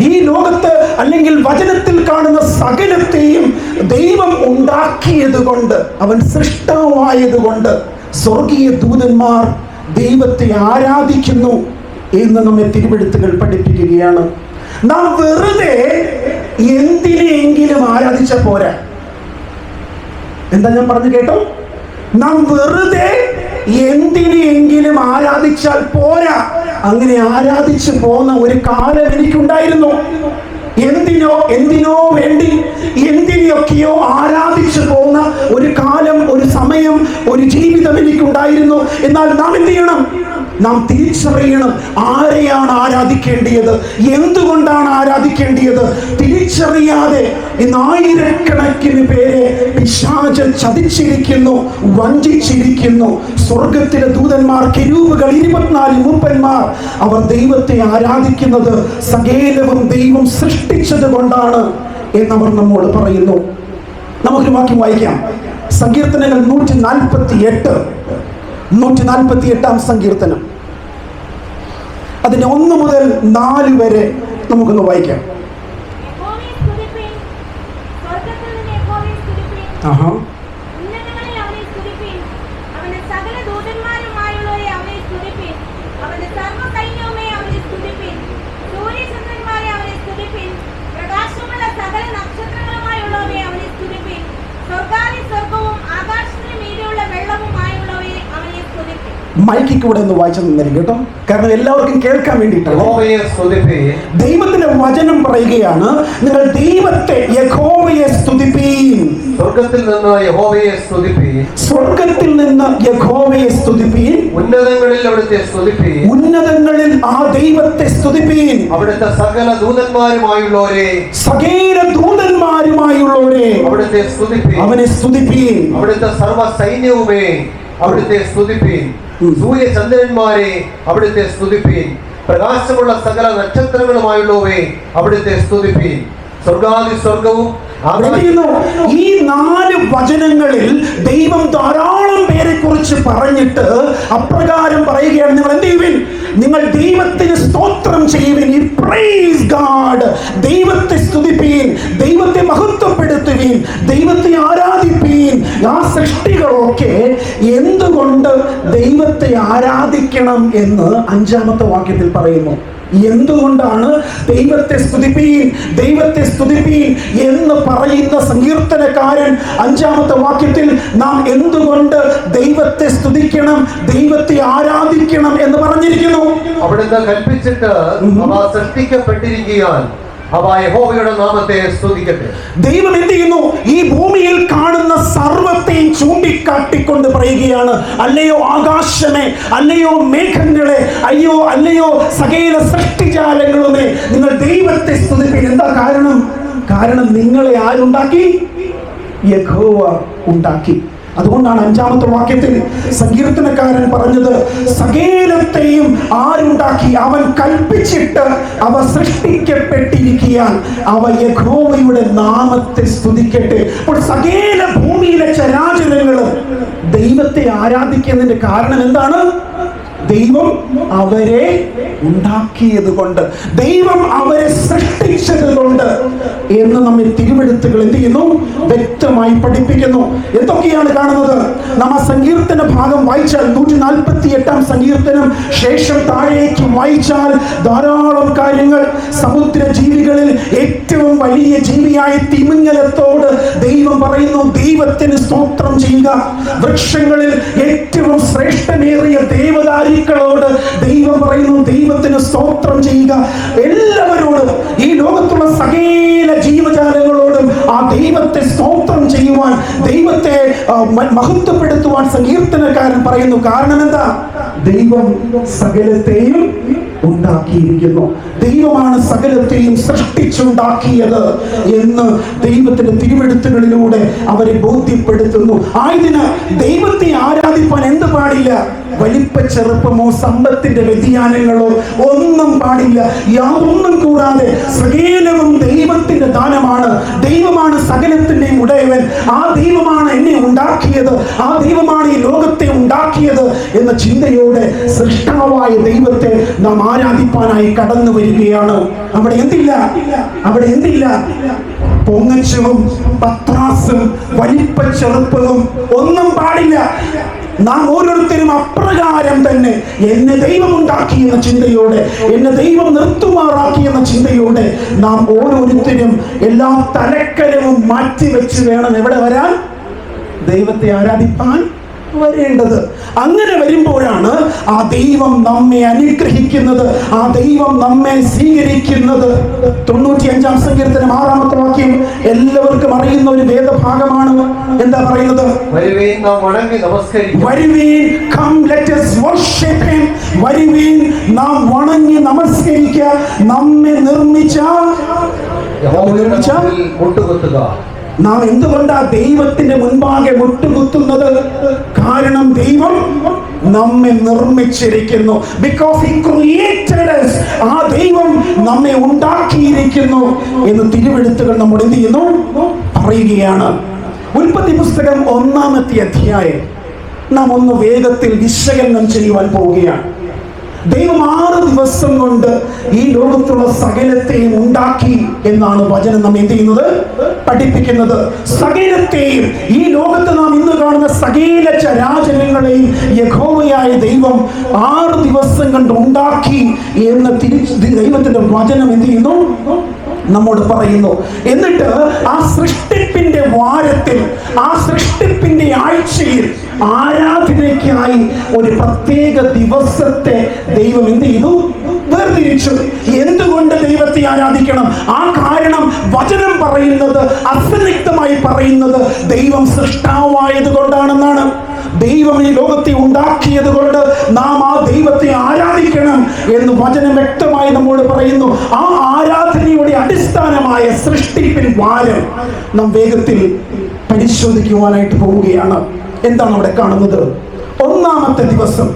ഈ ലോകത്ത് അല്ലെങ്കിൽ വചനത്തിൽ കാണുന്ന സകലത്തെയും ദൈവം ഉണ്ടാക്കിയത് കൊണ്ട്, അവൻ സൃഷ്ടാവായതുകൊണ്ട് സ്വർഗീയ ദൂതന്മാർ ദൈവത്തെ ആരാധിക്കുന്നു എന്ന് നമ്മെ തിരുവെഴുത്തുകൾ പഠിപ്പിക്കുകയാണ്. നാം വെറുതെ എന്തിനെങ്കിലും ആരാധിച്ച പോരാ. എന്താ ഞാൻ പറഞ്ഞു കേട്ടോ? നാം വെറുതെ എന്തിനെങ്കിലും ആരാധിച്ചാൽ പോരാ. അങ്ങനെ ആരാധിച്ചു പോന്ന ഒരു കാലം എനിക്കുണ്ടായിരുന്നു. എന്തിനോ വേണ്ടി എന്തിനെയൊക്കെയോ ആരാധിച്ചു പോകുന്ന ഒരു കാലം, ഒരു സമയം, ഒരു ജീവിതം എനിക്കുണ്ടായിരുന്നു. എന്നാൽ നാം എന്ത് ചെയ്യണം? നാം തിരിച്ചറിയണം ആരെയാണ് ആരാധിക്കേണ്ടത്, എന്തുകൊണ്ടാണ് ആരാധിക്കേണ്ടത്. തിരിച്ചറിയാതെ ഇന്ന് ആയിരക്കണക്കിന് പേരെ പിശാചൻ ചതിച്ചിരിക്കുന്നു, വഞ്ചിച്ചിരിക്കുന്നു. സ്വർഗത്തിലെ ദൂതന്മാർ, കെരൂബുകൾ, 24 മൂപ്പന്മാർ, അവർ ദൈവത്തെ ആരാധിക്കുന്നത് സകലവും ദൈവം സൃഷ്ടിച്ചത് കൊണ്ടാണ് എന്നവർ നമ്മോട് പറയുന്നു. നമുക്കൊരു വാക്യം വായിക്കാം. സങ്കീർത്തനങ്ങൾ 148 സങ്കീർത്തനം, അതിന്റെ 1 മുതൽ 4 വരെ നമുക്കൊന്ന് വായിക്കാം. മൈക്കിൽ കൂടെ ഒന്ന് വായിച്ചു തന്നില്ല കേട്ടോ, കാരണം എല്ലാവർക്കും കേൾക്കാൻ വേണ്ടിയിട്ടാണ്. ദൈവത്തിന്റെ വചനം പറയുകയാണ്, നിങ്ങൾ ദൈവത്തെ, യഹോവയെ സ്തുതിപ്പീൻ. സ്വർഗത്തിൽ നിന്ന് യഹോവയെ സ്തുതിപ്പീൻ. സ്വർഗത്തിൽ നിന്ന് യഹോവയെ സ്തുതിപ്പീൻ. ഉന്നതങ്ങളിൽ അവിടുത്തെ സ്തുതിപ്പീൻ. ഉന്നതങ്ങളിൽ ആ ദൈവത്തെ സ്തുതിപ്പീൻ. അവിടുത്തെ സകല ദൂതന്മാരുമായുള്ളവരെ, അവിടുത്തെ സ്തുതിപ്പീൻ. അവനെ സ്തുതിപ്പീൻ. അവിടുത്തെ സർവ്വ സൈന്യവുമേ അവിടുത്തെ സ്തുതിപ്പീൻ. സൂര്യചന്ദ്രന്മാരെ അവിടുത്തെ സ്തുതിപ്പീൻ. പ്രകാശമുള്ള സകല നക്ഷത്രങ്ങളുമായുള്ളവേ അവിടുത്തെ സ്തുതിപ്പീൻ. സ്വർഗാദി സ്വർഗവും ഈ 4 വചനങ്ങളിൽ ദൈവം ധാരാളം പേരെ കുറിച്ച് പറഞ്ഞിട്ട് അപ്രകാരം പറയുകയാണ്, നിങ്ങൾ എന്ത് ചെയ്യുവിൻ? നിങ്ങൾ ദൈവത്തിന് സ്തോത്രം ചെയ്യുവിൻ. Praise God. ദൈവത്തെ സ്തുതിപ്പീൻ, ദൈവത്തെ മഹത്വപ്പെടുത്തുവീൻ, ദൈവത്തെ ആരാധിപ്പീൻ. ആ സൃഷ്ടികളൊക്കെ എന്തുകൊണ്ട് ദൈവത്തെ ആരാധിക്കണം എന്ന് 5-ാമത്തെ വാക്യത്തിൽ പറയുന്നു. എന്തുകൊണ്ടാണ് ദൈവത്തെ സ്തുതിപ്പീൻ, ദൈവത്തെ സ്തുതിപ്പീൻ എന്ന് പറയുന്ന സങ്കീർത്തനക്കാരൻ 5-ാമത്തെ വാക്യത്തിൽ നാം എന്തുകൊണ്ട് ദൈവത്തെ സ്തുതിക്കണം, ദൈവത്തെ ആരാധിക്കണം എന്ന് പറഞ്ഞിരിക്കുന്നു? അവിടുന്ന് കൽപ്പിച്ചിട്ട് അവ സൃഷ്ടിക്കപ്പെട്ടിരിക്കാൻ അവ യഹോവയുടെ നാമത്തെ സ്തുതിക്കട്ടെ. ദൈവം എന്ത് ചെയ്യുന്നു? ഈ ഭൂമിയിൽ കാണുന്ന സർവത്തെയും ചൂണ്ടിക്കാട്ടിക്കൊണ്ട് പറയുകയാണ്, അല്ലയോ ആകാശമേ, അല്ലയോ മേഘങ്ങളെ, അല്ലയോ സകല സൃഷ്ടിജാലങ്ങളുമേ, നിങ്ങൾ ദൈവത്തെ സ്തുതിപ്പിൻ. എന്താ കാരണം? കാരണം നിങ്ങളെ ആരുണ്ടാക്കി? യഹോവ ഉണ്ടാക്കി. അതുകൊണ്ടാണ് 5-ാമത്തെ വാക്യത്തിൽ സങ്കീർത്തനക്കാരൻ പറഞ്ഞത്, സകലത്തെയും ആരുണ്ടാക്കി? അവൻ കൽപ്പിച്ചിട്ട് അവ സൃഷ്ടിക്കപ്പെട്ടിരിക്കാൻ അവ യഹോവയുടെ നാമത്തെ സ്തുതിക്കട്ടെ. അപ്പോൾ സകല ഭൂമിയിലെ ചരാചരങ്ങളും ദൈവത്തെ ആരാധിക്കുന്നതിന്റെ കാരണം എന്താണ്? ദൈവം അവരെ ഉണ്ടാക്കിയത് കൊണ്ട്, ദൈവം അവരെ സൃഷ്ടിച്ചത് കൊണ്ട് എന്ന് നമ്മെ തിരുവെഴുത്തുകൾ എന്ത് ചെയ്യുന്നു? വ്യക്തമായി പഠിപ്പിക്കുന്നു. എന്തൊക്കെയാണ് കാണുന്നത്? നാം ആ സങ്കീർത്തന ഭാഗം വായിച്ചാൽ 148-ാം സങ്കീർത്തനം ശേഷം താഴേക്ക് വായിച്ചാൽ ധാരാളം കാര്യങ്ങൾ. സമുദ്ര ജീവികളിൽ ഏറ്റവും വലിയ ജീവിയായ തിമിംഗലത്തോട് ദൈവം പറയുന്നു, ദൈവത്തിന് സ്തോത്രം ചെയ്യുക. വൃക്ഷങ്ങളിൽ ഏറ്റവും ശ്രേഷ്ഠമേറിയ ദേവദാരുക്കളോട് ദൈവം പറയുന്നു, ദൈവത്തിന് സ്തോത്രം ചെയ്യുക. എല്ലാവരോടും, ഈ ലോകത്തുള്ള സകല ജീവജാലങ്ങളോടും ആ ദൈവത്തെ സ്തോത്രം ചെയ്യുവാൻ, ദൈവത്തെ മഹത്വപ്പെടുത്തുവാൻ സങ്കീർത്തനക്കാരൻ പറയുന്നു. കാരണം എന്താ? ദൈവം സകലത്തെയും ഉണ്ടാക്കിയിരിക്കുന്നു. ദൈവമാണ് സകലത്തെയും സൃഷ്ടിച്ചുണ്ടാക്കിയത് എന്ന് ദൈവത്തിന്റെ തിരുവെഴുത്തുകളിലൂടെ അവരെ ബോധ്യപ്പെടുത്തുന്നു. ആയതിന് ദൈവത്തെ ആരാധിപ്പാൻ എന്ത് പാടില്ല? വലിപ്പ ചെറുപ്പമോ സമ്പത്തിന്റെ വ്യതിയാനങ്ങളോ ഒന്നും പാടില്ല. യാതൊന്നും കൂടാതെ സകലവും ദൈവത്തിന്റെ ദാനമാണ്. ദൈവമാണ് സകലത്തിന്റെയും ഉടയവൻ. ആ ദൈവമാണ് എന്നെ ഉണ്ടാക്കിയത്, ആ ദൈവമാണ് ഈ ലോകത്തെ ഉണ്ടാക്കിയത് എന്ന ചിന്തയോടെ സൃഷ്ടാവായ ദൈവത്തെ നാം ആരാധിപ്പാനായി കടന്നു വരികയാണ്. അവിടെ എന്തില്ല? പൊങ്ങച്ചവും പത്രാസും വലിപ്പ ചെറുപ്പവും ഒന്നും പാടില്ല. നാം ഓരോരുത്തരും അപ്രകാരം തന്നെ എന്നെ ദൈവം ഉണ്ടാക്കി എന്ന ചിന്തയോടെ, എന്നെ ദൈവം നിർത്തുമാറാക്കി എന്ന ചിന്തയോടെ നാം ഓരോരുത്തരും എല്ലാ തലക്കരവും മാറ്റിവെച്ച് വേണം എവിടെ വരാൻ? ദൈവത്തെ ആരാധിപ്പാൻ വരേണ്ടത്. അങ്ങനെ വരുമ്പോഴാണ് ആ ദൈവം നമ്മെ അനുഗ്രഹിക്കുന്നത്, ആ ദൈവം നമ്മെ സ്വീകരിക്കുന്നത്. 95-ാം സങ്കീർത്തനം 6-ാമത്തെ വാക്യം എല്ലാവർക്കും അറിയുന്ന ഒരു വേദഭാഗമാണ്. എന്താ പറയുന്നത്? വരുവീൻ, നാം വണങ്ങി നമസ്കരിക്കാം. വരുവീൻ, come let us worship him. വരുവീൻ, നാം വണങ്ങി നമസ്കരിക്കുക. നമ്മെ നിർമ്മിച്ച മുട്ടുകുത്തുക. നാം എന്തുകൊണ്ടാ ദൈവത്തിന്റെ മുൻപാകെ മുട്ടുകുത്തുന്നത്? കാരണം ദൈവം നമ്മെ നിർമ്മിച്ചിരിക്കുന്നു. Because he created us. ആ ദൈവം നമ്മെ ഉണ്ടാക്കിയിരിക്കുന്നു എന്ന് തിരുവെഴുത്തുകൾ നമ്മോട് എന്ത് ചെയ്യുന്നു? പറയുകയാണ്. ഉൽപ്പത്തി പുസ്തകം 1-ാമത്തെ അധ്യായം നാം ഒന്ന് വേഗത്തിൽ വിശകലനം ചെയ്യുവാൻ പോവുകയാണ്. ദൈവം 6 ദിവസം കൊണ്ട് ഈ ലോകത്തുള്ള സകലത്തെയും ഉണ്ടാക്കി എന്നാണ് വചനം നാം എന്ത് ചെയ്യുന്നത്? പഠിപ്പിക്കുന്നത്. സകലത്തെയും, ഈ ലോകത്ത് നാം ഇന്ന് കാണുന്ന സകല ചരാചരങ്ങളെയും യഹോവയായ ദൈവം 6 ദിവസം കൊണ്ട് ഉണ്ടാക്കി എന്ന് ദൈവത്തിന്റെ വചനം എന്ത് ചെയ്യുന്നു? നമ്മോട് പറയുന്നു. എന്നിട്ട് ആ സൃഷ്ടിപ്പിന്റെ വാരത്തിൽ, ആ സൃഷ്ടിപ്പിന്റെ ആഴ്ചയിൽ ആരാധനയ്ക്കായി ഒരു പ്രത്യേക ദിവസത്തെ ദൈവം എന്ത് ചെയ്തു? വേർതിരിച്ചു. എന്തുകൊണ്ട് ദൈവത്തെ ആരാധിക്കണം? ആ കാരണം വചനം പറയുന്നത്, അസന്നിഗ്ധമായി പറയുന്നത്, ദൈവം സൃഷ്ടാവായത് കൊണ്ടാണെന്നാണ്. ദൈവം ഈ ലോകത്തെ ഉണ്ടാക്കിയത് കൊണ്ട് നാം ആ ദൈവത്തെ ആരാധിക്കണം എന്ന് വചനം വ്യക്തമായി നമ്മോട് പറയുന്നു. ആ ആരാധനയുടെ അടിസ്ഥാനമായ സൃഷ്ടിപ്പിൻ വാരം നാം വേഗത്തിൽ പരിശോധിക്കുവാനായിട്ട് പോവുകയാണ്. എന്താണ് അവിടെ കാണുന്നത്? 1-ാമത്തെ ദിവസം,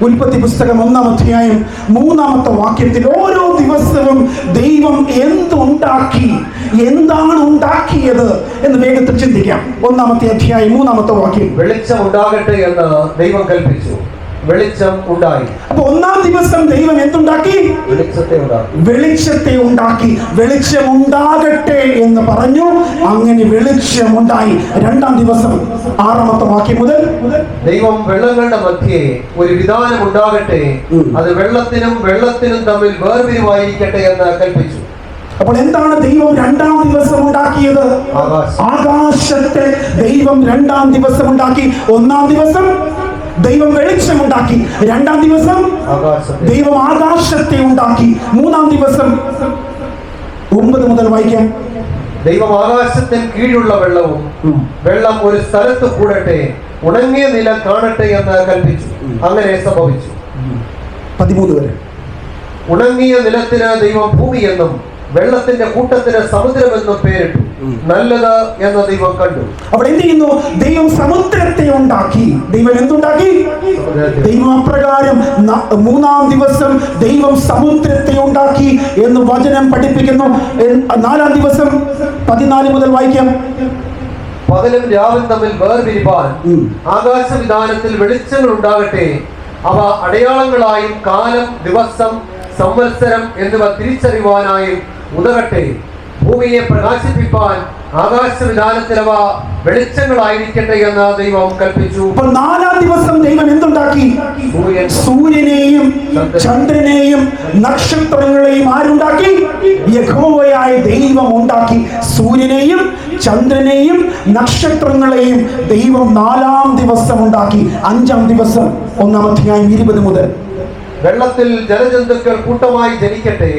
ഉൽപ്പത്തി പുസ്തകം 1-ാം അധ്യായം 3-ാമത്തെ വാക്യത്തിൽ ഓരോ ദിവസവും ദൈവം എന്തുണ്ടാക്കി, എന്താണ് ഉണ്ടാക്കിയത് എന്ന് വേഗത്തിൽ ചിന്തിക്കാം. 1-ാമത്തെ അധ്യായം 3-ാമത്തെ വാക്യം. വെളിച്ചം ഉണ്ടാകട്ടെ എന്ന് ദൈവം കൽപ്പിച്ചു. വെളിച്ചം ഉണ്ടായി. അപ്പൊ ഒന്നാം ദിവസം ദൈവം എന്തുണ്ടാക്കി? വെളിച്ചത്തെ ഉണ്ടാക്കി. വെളിച്ചം ഉണ്ടാകട്ടെ എന്ന് പറഞ്ഞു, അങ്ങനെ വെളിച്ചം ഉണ്ടായി. രണ്ടാം ദിവസം 6-ാമത്തെ വാക്യം മുതൽ, ദൈവം വെള്ളങ്ങളുടെ മധ്യേ ഒരു വിധാനം ഉണ്ടാകട്ടെ, അത് വെള്ളത്തിനും വെള്ളത്തിനും തമ്മിൽ വേർതിരിവായിരിക്കട്ടെ എന്ന് കൽപ്പിച്ചു. അപ്പോൾ എന്താണ് ദൈവം രണ്ടാം ദിവസം ഉണ്ടാക്കിയത്? ആകാശത്തെ ദൈവം രണ്ടാം ദിവസം ഉണ്ടാക്കി. ഒന്നാം ദിവസം ദൈവം വെളിച്ചമുണ്ടാക്കി. രണ്ടാം ദിവസം ദൈവം ആകാശത്തെ ഉണ്ടാക്കി. മൂന്നാം ദിവസം 9 മുതൽ വായിക്കാം. ദൈവം ആകാശത്തിന് കീഴുള്ള വെള്ളവും വെള്ളം ഒരു സ്ഥലത്ത് കൂടട്ടെ, ഉണങ്ങിയ നിലം കാണട്ടെ എന്ന് കൽപ്പിച്ചു. അങ്ങനെ സംഭവിച്ചു. 13 വരെ. ഉണങ്ങിയ നിലത്തിന് ദൈവം ഭൂമി എന്നും വെള്ളത്തിന്റെ കൂട്ടത്തിന് സമുദ്രമെന്നും പേരിട്ടു. നല്ലത് എന്ന് ദൈവം കണ്ടു. അവിടെ എന്ത് ചെയ്യുന്നു? ദൈവം സമുദ്രത്തെ ഉണ്ടാക്കി. ദൈവം എന്തുണ്ടാക്കി? ദൈവം അപ്രകാരം മൂന്നാം ദിവസം ദൈവം സമുദ്രത്തെ ഉണ്ടാക്കി എന്ന് വചനം പഠിപ്പിക്കുന്നു. നാലാം ദിവസം 14 മുതൽ വായിക്കാം. പകലും രാവും തമ്മിൽ വേർതിരിപ്പാൻ ആകാശവിധാനത്തിൽ വെളിച്ചങ്ങൾ ഉണ്ടാകട്ടെ, അവ അടയാളങ്ങളായും കാലം, ദിവസം, സംവത്സരം എന്നിവ തിരിച്ചറിയുവാനായും ഉതകട്ടെ. ഭൂമിയെ പ്രകാശിപ്പിപ്പാൻ ആകാശവിധാനത്തിലവ വെളിച്ചങ്ങളായിരിക്കട്ടെ എന്ന് ദൈവം കൽപ്പിച്ചു. അപ്പോൾ നാലാം ദിവസം ദൈവം എന്തുണ്ടാക്കി? സൂര്യനെയും ചന്ദ്രനെയും നക്ഷത്രങ്ങളെയും ആരുണ്ടാക്കി? യഹോവയായ ദൈവം ഉണ്ടാക്കി. സൂര്യനെയും ചന്ദ്രനെയും നക്ഷത്രങ്ങളെയും ദൈവം നാലാം ദിവസം ഉണ്ടാക്കി. അഞ്ചാം ദിവസം 1-ാം അധ്യായം 20 മുതൽ, വെള്ളത്തിൽ ജലജന്തുക്കൾ കൂട്ടമായി ജനിക്കട്ടെ,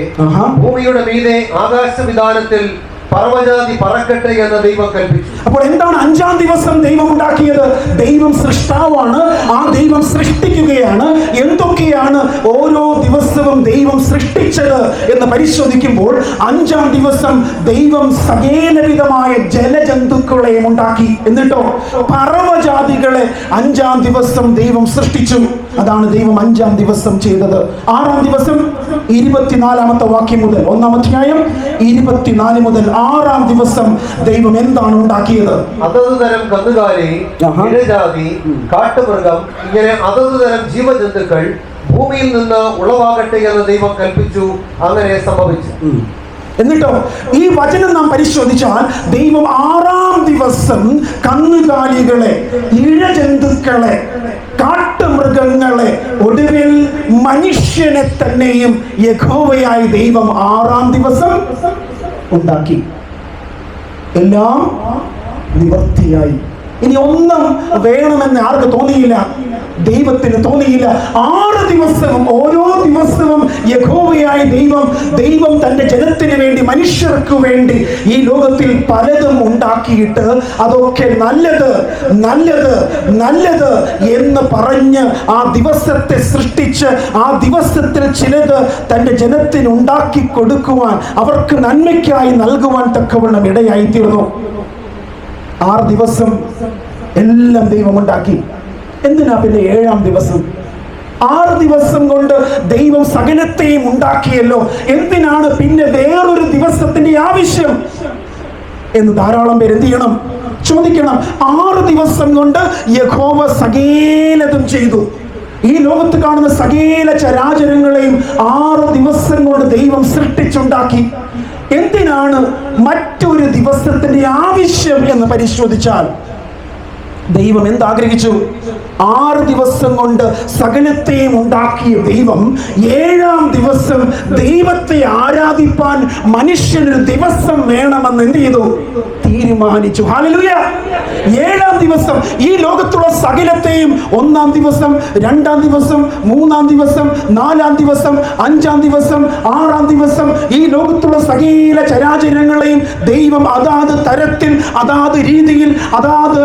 ഭൂമിയുടെ മീതെ ആകാശവിധാനത്തിൽ പർവ്വജാതി പറക്കട്ടെ എന്ന് ദൈവം കൽപ്പിച്ചു. അപ്പോൾ എന്താണ് അഞ്ചാം ദിവസം ദൈവം ഉണ്ടാക്കിയത്? ദൈവം സൃഷ്ടാവാണ്. ആ ദൈവം സൃഷ്ടിക്കുകയാണ്. എന്തൊക്കെയാണ് ഓരോ ദിവസവും ദൈവം സൃഷ്ടിച്ചത് എന്ന് പരിശോധിക്കുമ്പോൾ അഞ്ചാം ദിവസം ദൈവം സകലവിധമായ ജലജന്തുക്കളെയും ഉണ്ടാക്കി. എന്നിട്ടോ പർവ്വജാതികളെ അഞ്ചാം ദിവസം ദൈവം സൃഷ്ടിച്ചു. അതാണ് ദൈവം അഞ്ചാം ദിവസം ചെയ്തത്. ആറാം ദിവസം 24-ാമത്തെ വാക്യം മുതൽ, 1-ാം അധ്യായം 24 മുതൽ ആറാം ദിവസം ദൈവം എന്താണ് ഉണ്ടാക്കിയത്? അതത് തരം കന്നുകാലി, ഇഴജാതി, കാട്ടുമൃഗം, ഇങ്ങനെ അതത് തരം ജീവജന്തുക്കൾ ഭൂമിയിൽ നിന്ന് ഉളവാകട്ടെ എന്ന് ദൈവം കൽപ്പിച്ചു. അങ്ങനെ സംഭവിച്ചു. എന്നിട്ടോ ഈ വചനം നാം പരിശോധിച്ചാൽ ദൈവം ആറാം ദിവസം കന്നുകാലികളെ, ഇഴജന്തുക്കളെ, കാട്ടുമൃഗങ്ങളെ, ഒടുവിൽ മനുഷ്യനെ തന്നെയും യഹോവയായ ദൈവം ആറാം ദിവസം ഉണ്ടാക്കി. എല്ലാം നിവൃത്തിയായി. ഇനി ഒന്നും വേണമെന്ന് ആർക്ക് തോന്നിയില്ല? ദൈവത്തിന് തോന്നിയില്ല. 6 ദിവസവും ഓരോ ദിവസവും യഹോവയായ ദൈവം തന്റെ ജനത്തിന് വേണ്ടി, മനുഷ്യർക്ക് വേണ്ടി ഈ ലോകത്തിൽ പലതും ഉണ്ടാക്കിയിട്ട് അതൊക്കെ നല്ലത് നല്ലത് നല്ലത് എന്ന് പറഞ്ഞ് ആ ദിവസത്തെ സൃഷ്ടിച്ച് ആ ദിവസത്തിൽ ചിലത് തന്റെ ജനത്തിന് ഉണ്ടാക്കി കൊടുക്കുവാൻ, അവർക്ക് നന്മയ്ക്കായി നൽകുവാൻ തക്കവണ്ണം ഇടയായി തീർന്നു. 6 ദിവസം എല്ലാം ദൈവം ഉണ്ടാക്കി. എന്തിനാ പിന്നെ 7-ാം ദിവസം? 6 ദിവസം കൊണ്ട് ദൈവം സകലത്തെയും ഉണ്ടാക്കിയല്ലോ, എന്തിനാണ് പിന്നെ വേറൊരു ദിവസത്തിന്റെ ആവശ്യം എന്ന് ധാരാളം പേര് എന്ത് ചെയ്യണം? ചോദിക്കണം. 6 ദിവസം കൊണ്ട് യഹോവ സകലതും ചെയ്തു. ഈ ലോകത്ത് കാണുന്ന സകല ചരാചരങ്ങളെയും 6 ദിവസം കൊണ്ട് ദൈവം സൃഷ്ടിച്ചുണ്ടാക്കി. എന്തിനാണ് മറ്റൊരു ദിവസത്തിന്റെ ആവശ്യം എന്ന് പരിശോധിച്ചാൽ ദൈവം എന്താഗ്രഹിച്ചു? 6 ദിവസം കൊണ്ട് സകലത്തെയും ഉണ്ടാക്കിയ ദൈവം 7-ാം ദിവസം ദൈവത്തെ ആരാധിപ്പാൻ മനുഷ്യനൊരു ദിവസം വേണമെന്ന് എന്ത് ചെയ്തു? തീരുമാനിച്ചു. ഹല്ലേലൂയ. 7-ാം ദിവസം ഈ ലോകത്തുള്ള സകലത്തെയും 1-ാം ദിവസം, 2-ാം ദിവസം, 3-ാം ദിവസം, 4-ാം ദിവസം, 5-ാം ദിവസം, 6-ാം ദിവസം ഈ ലോകത്തുള്ള സകല ചരാചരങ്ങളെയും ദൈവം അതാത് തരത്തിൽ, അതാത് രീതിയിൽ, അതാത്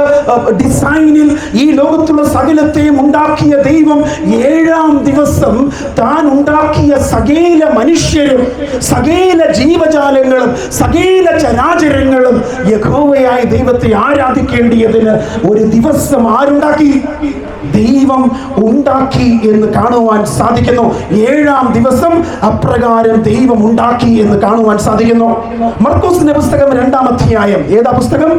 ഡിസൈനിൽ ഈ ലോകത്തുള്ള സകലത്തെയും ഉണ്ടാക്കിയ ദൈവം 7-ാം ദിവസം താൻ ഉണ്ടാക്കിയ സകല മനുഷ്യരും, സകല ജീവജാലങ്ങളും, സകല ചരാചരങ്ങളും യഹോവയായ ദൈവത്തെ ആരാധിക്കേണ്ടിയതിന് ഒരു ദിവസം ആരുണ്ടാക്കി? ദൈവം ഉണ്ടാക്കി എന്ന് കാണുവാൻ സാധിക്കുന്നു. 7-ാം ദിവസം അപ്രകാരം ദൈവം ഉണ്ടാക്കി എന്ന് കാണുവാൻ സാധിക്കുന്നു. മർക്കോസിന്റെ പുസ്തകം 2-ാം അധ്യായം, ഏതാ പുസ്തകം?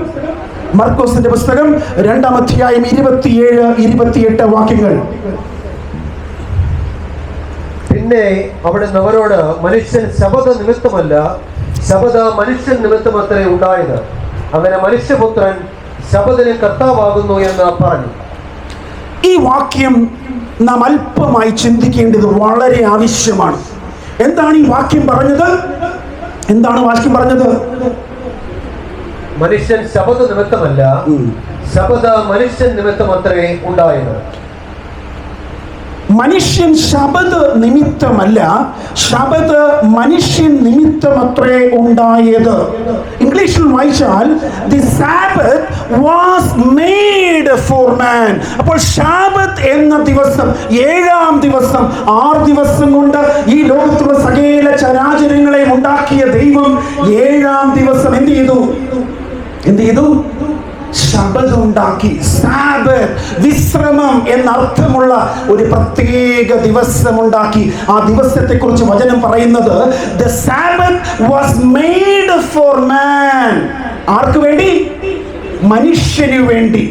മർക്കോസിന്റെ പുസ്തകം 2-ാം അധ്യായം 27-28 വാക്യങ്ങൾ. പിന്നെ അവിടുന്ന് അവരോട്, മനുഷ്യൻ ശബത നിമിത്തമല്ല, ശബത മനുഷ്യൻ നിമിത്തമത്രേ ഉണ്ടായത്. അങ്ങനെ മനുഷ്യപുത്രൻ ശബദിന് കർത്താവാകുന്നു എന്ന് പറഞ്ഞു. ഈ വാക്യം നാം അല്പമായി ചിന്തിക്കേണ്ടത് വളരെ ആവശ്യമാണ്. എന്താണ് ഈ വാക്യം പറഞ്ഞത്? എന്താണ് വാക്യം പറഞ്ഞത്? മനുഷ്യൻ ശബദ നിമിത്തമല്ല, ശബദ മനുഷ്യൻ നിമിത്തമത്രേ ഉണ്ടായത്. മനുഷ്യൻ ശബദ് നിമിത്തമല്ല, ശബദ് മനുഷ്യൻ നിമിത്തമത്രേ ഉണ്ടായത്. ഇംഗ്ലീഷിൽ വായിച്ചാൽ the Sabbath was made for മാൻ. അപ്പോൾ ശബത്ത് എന്ന ദിവസം, 7-ാം ദിവസം, 6 ദിവസം കൊണ്ട് ഈ ലോകത്തുള്ള സകല ചരാചരങ്ങളെ ഉണ്ടാക്കിയ ദൈവം 7-ാം ദിവസം എന്ത് ചെയ്തു? ശബദ് ഉണ്ടാക്കി. സാബത്ത്, വിശ്രമം എന്നർത്ഥമുള്ള ഒരു പ്രത്യേക ദിവസം ഉണ്ടാക്കി. ആ ദിവസത്തെ കുറിച്ച് വചനം പറയുന്നത് the Sabbath was made for man. ആർക്ക് വേണ്ടി? മനുഷ്യന് വേണ്ടി.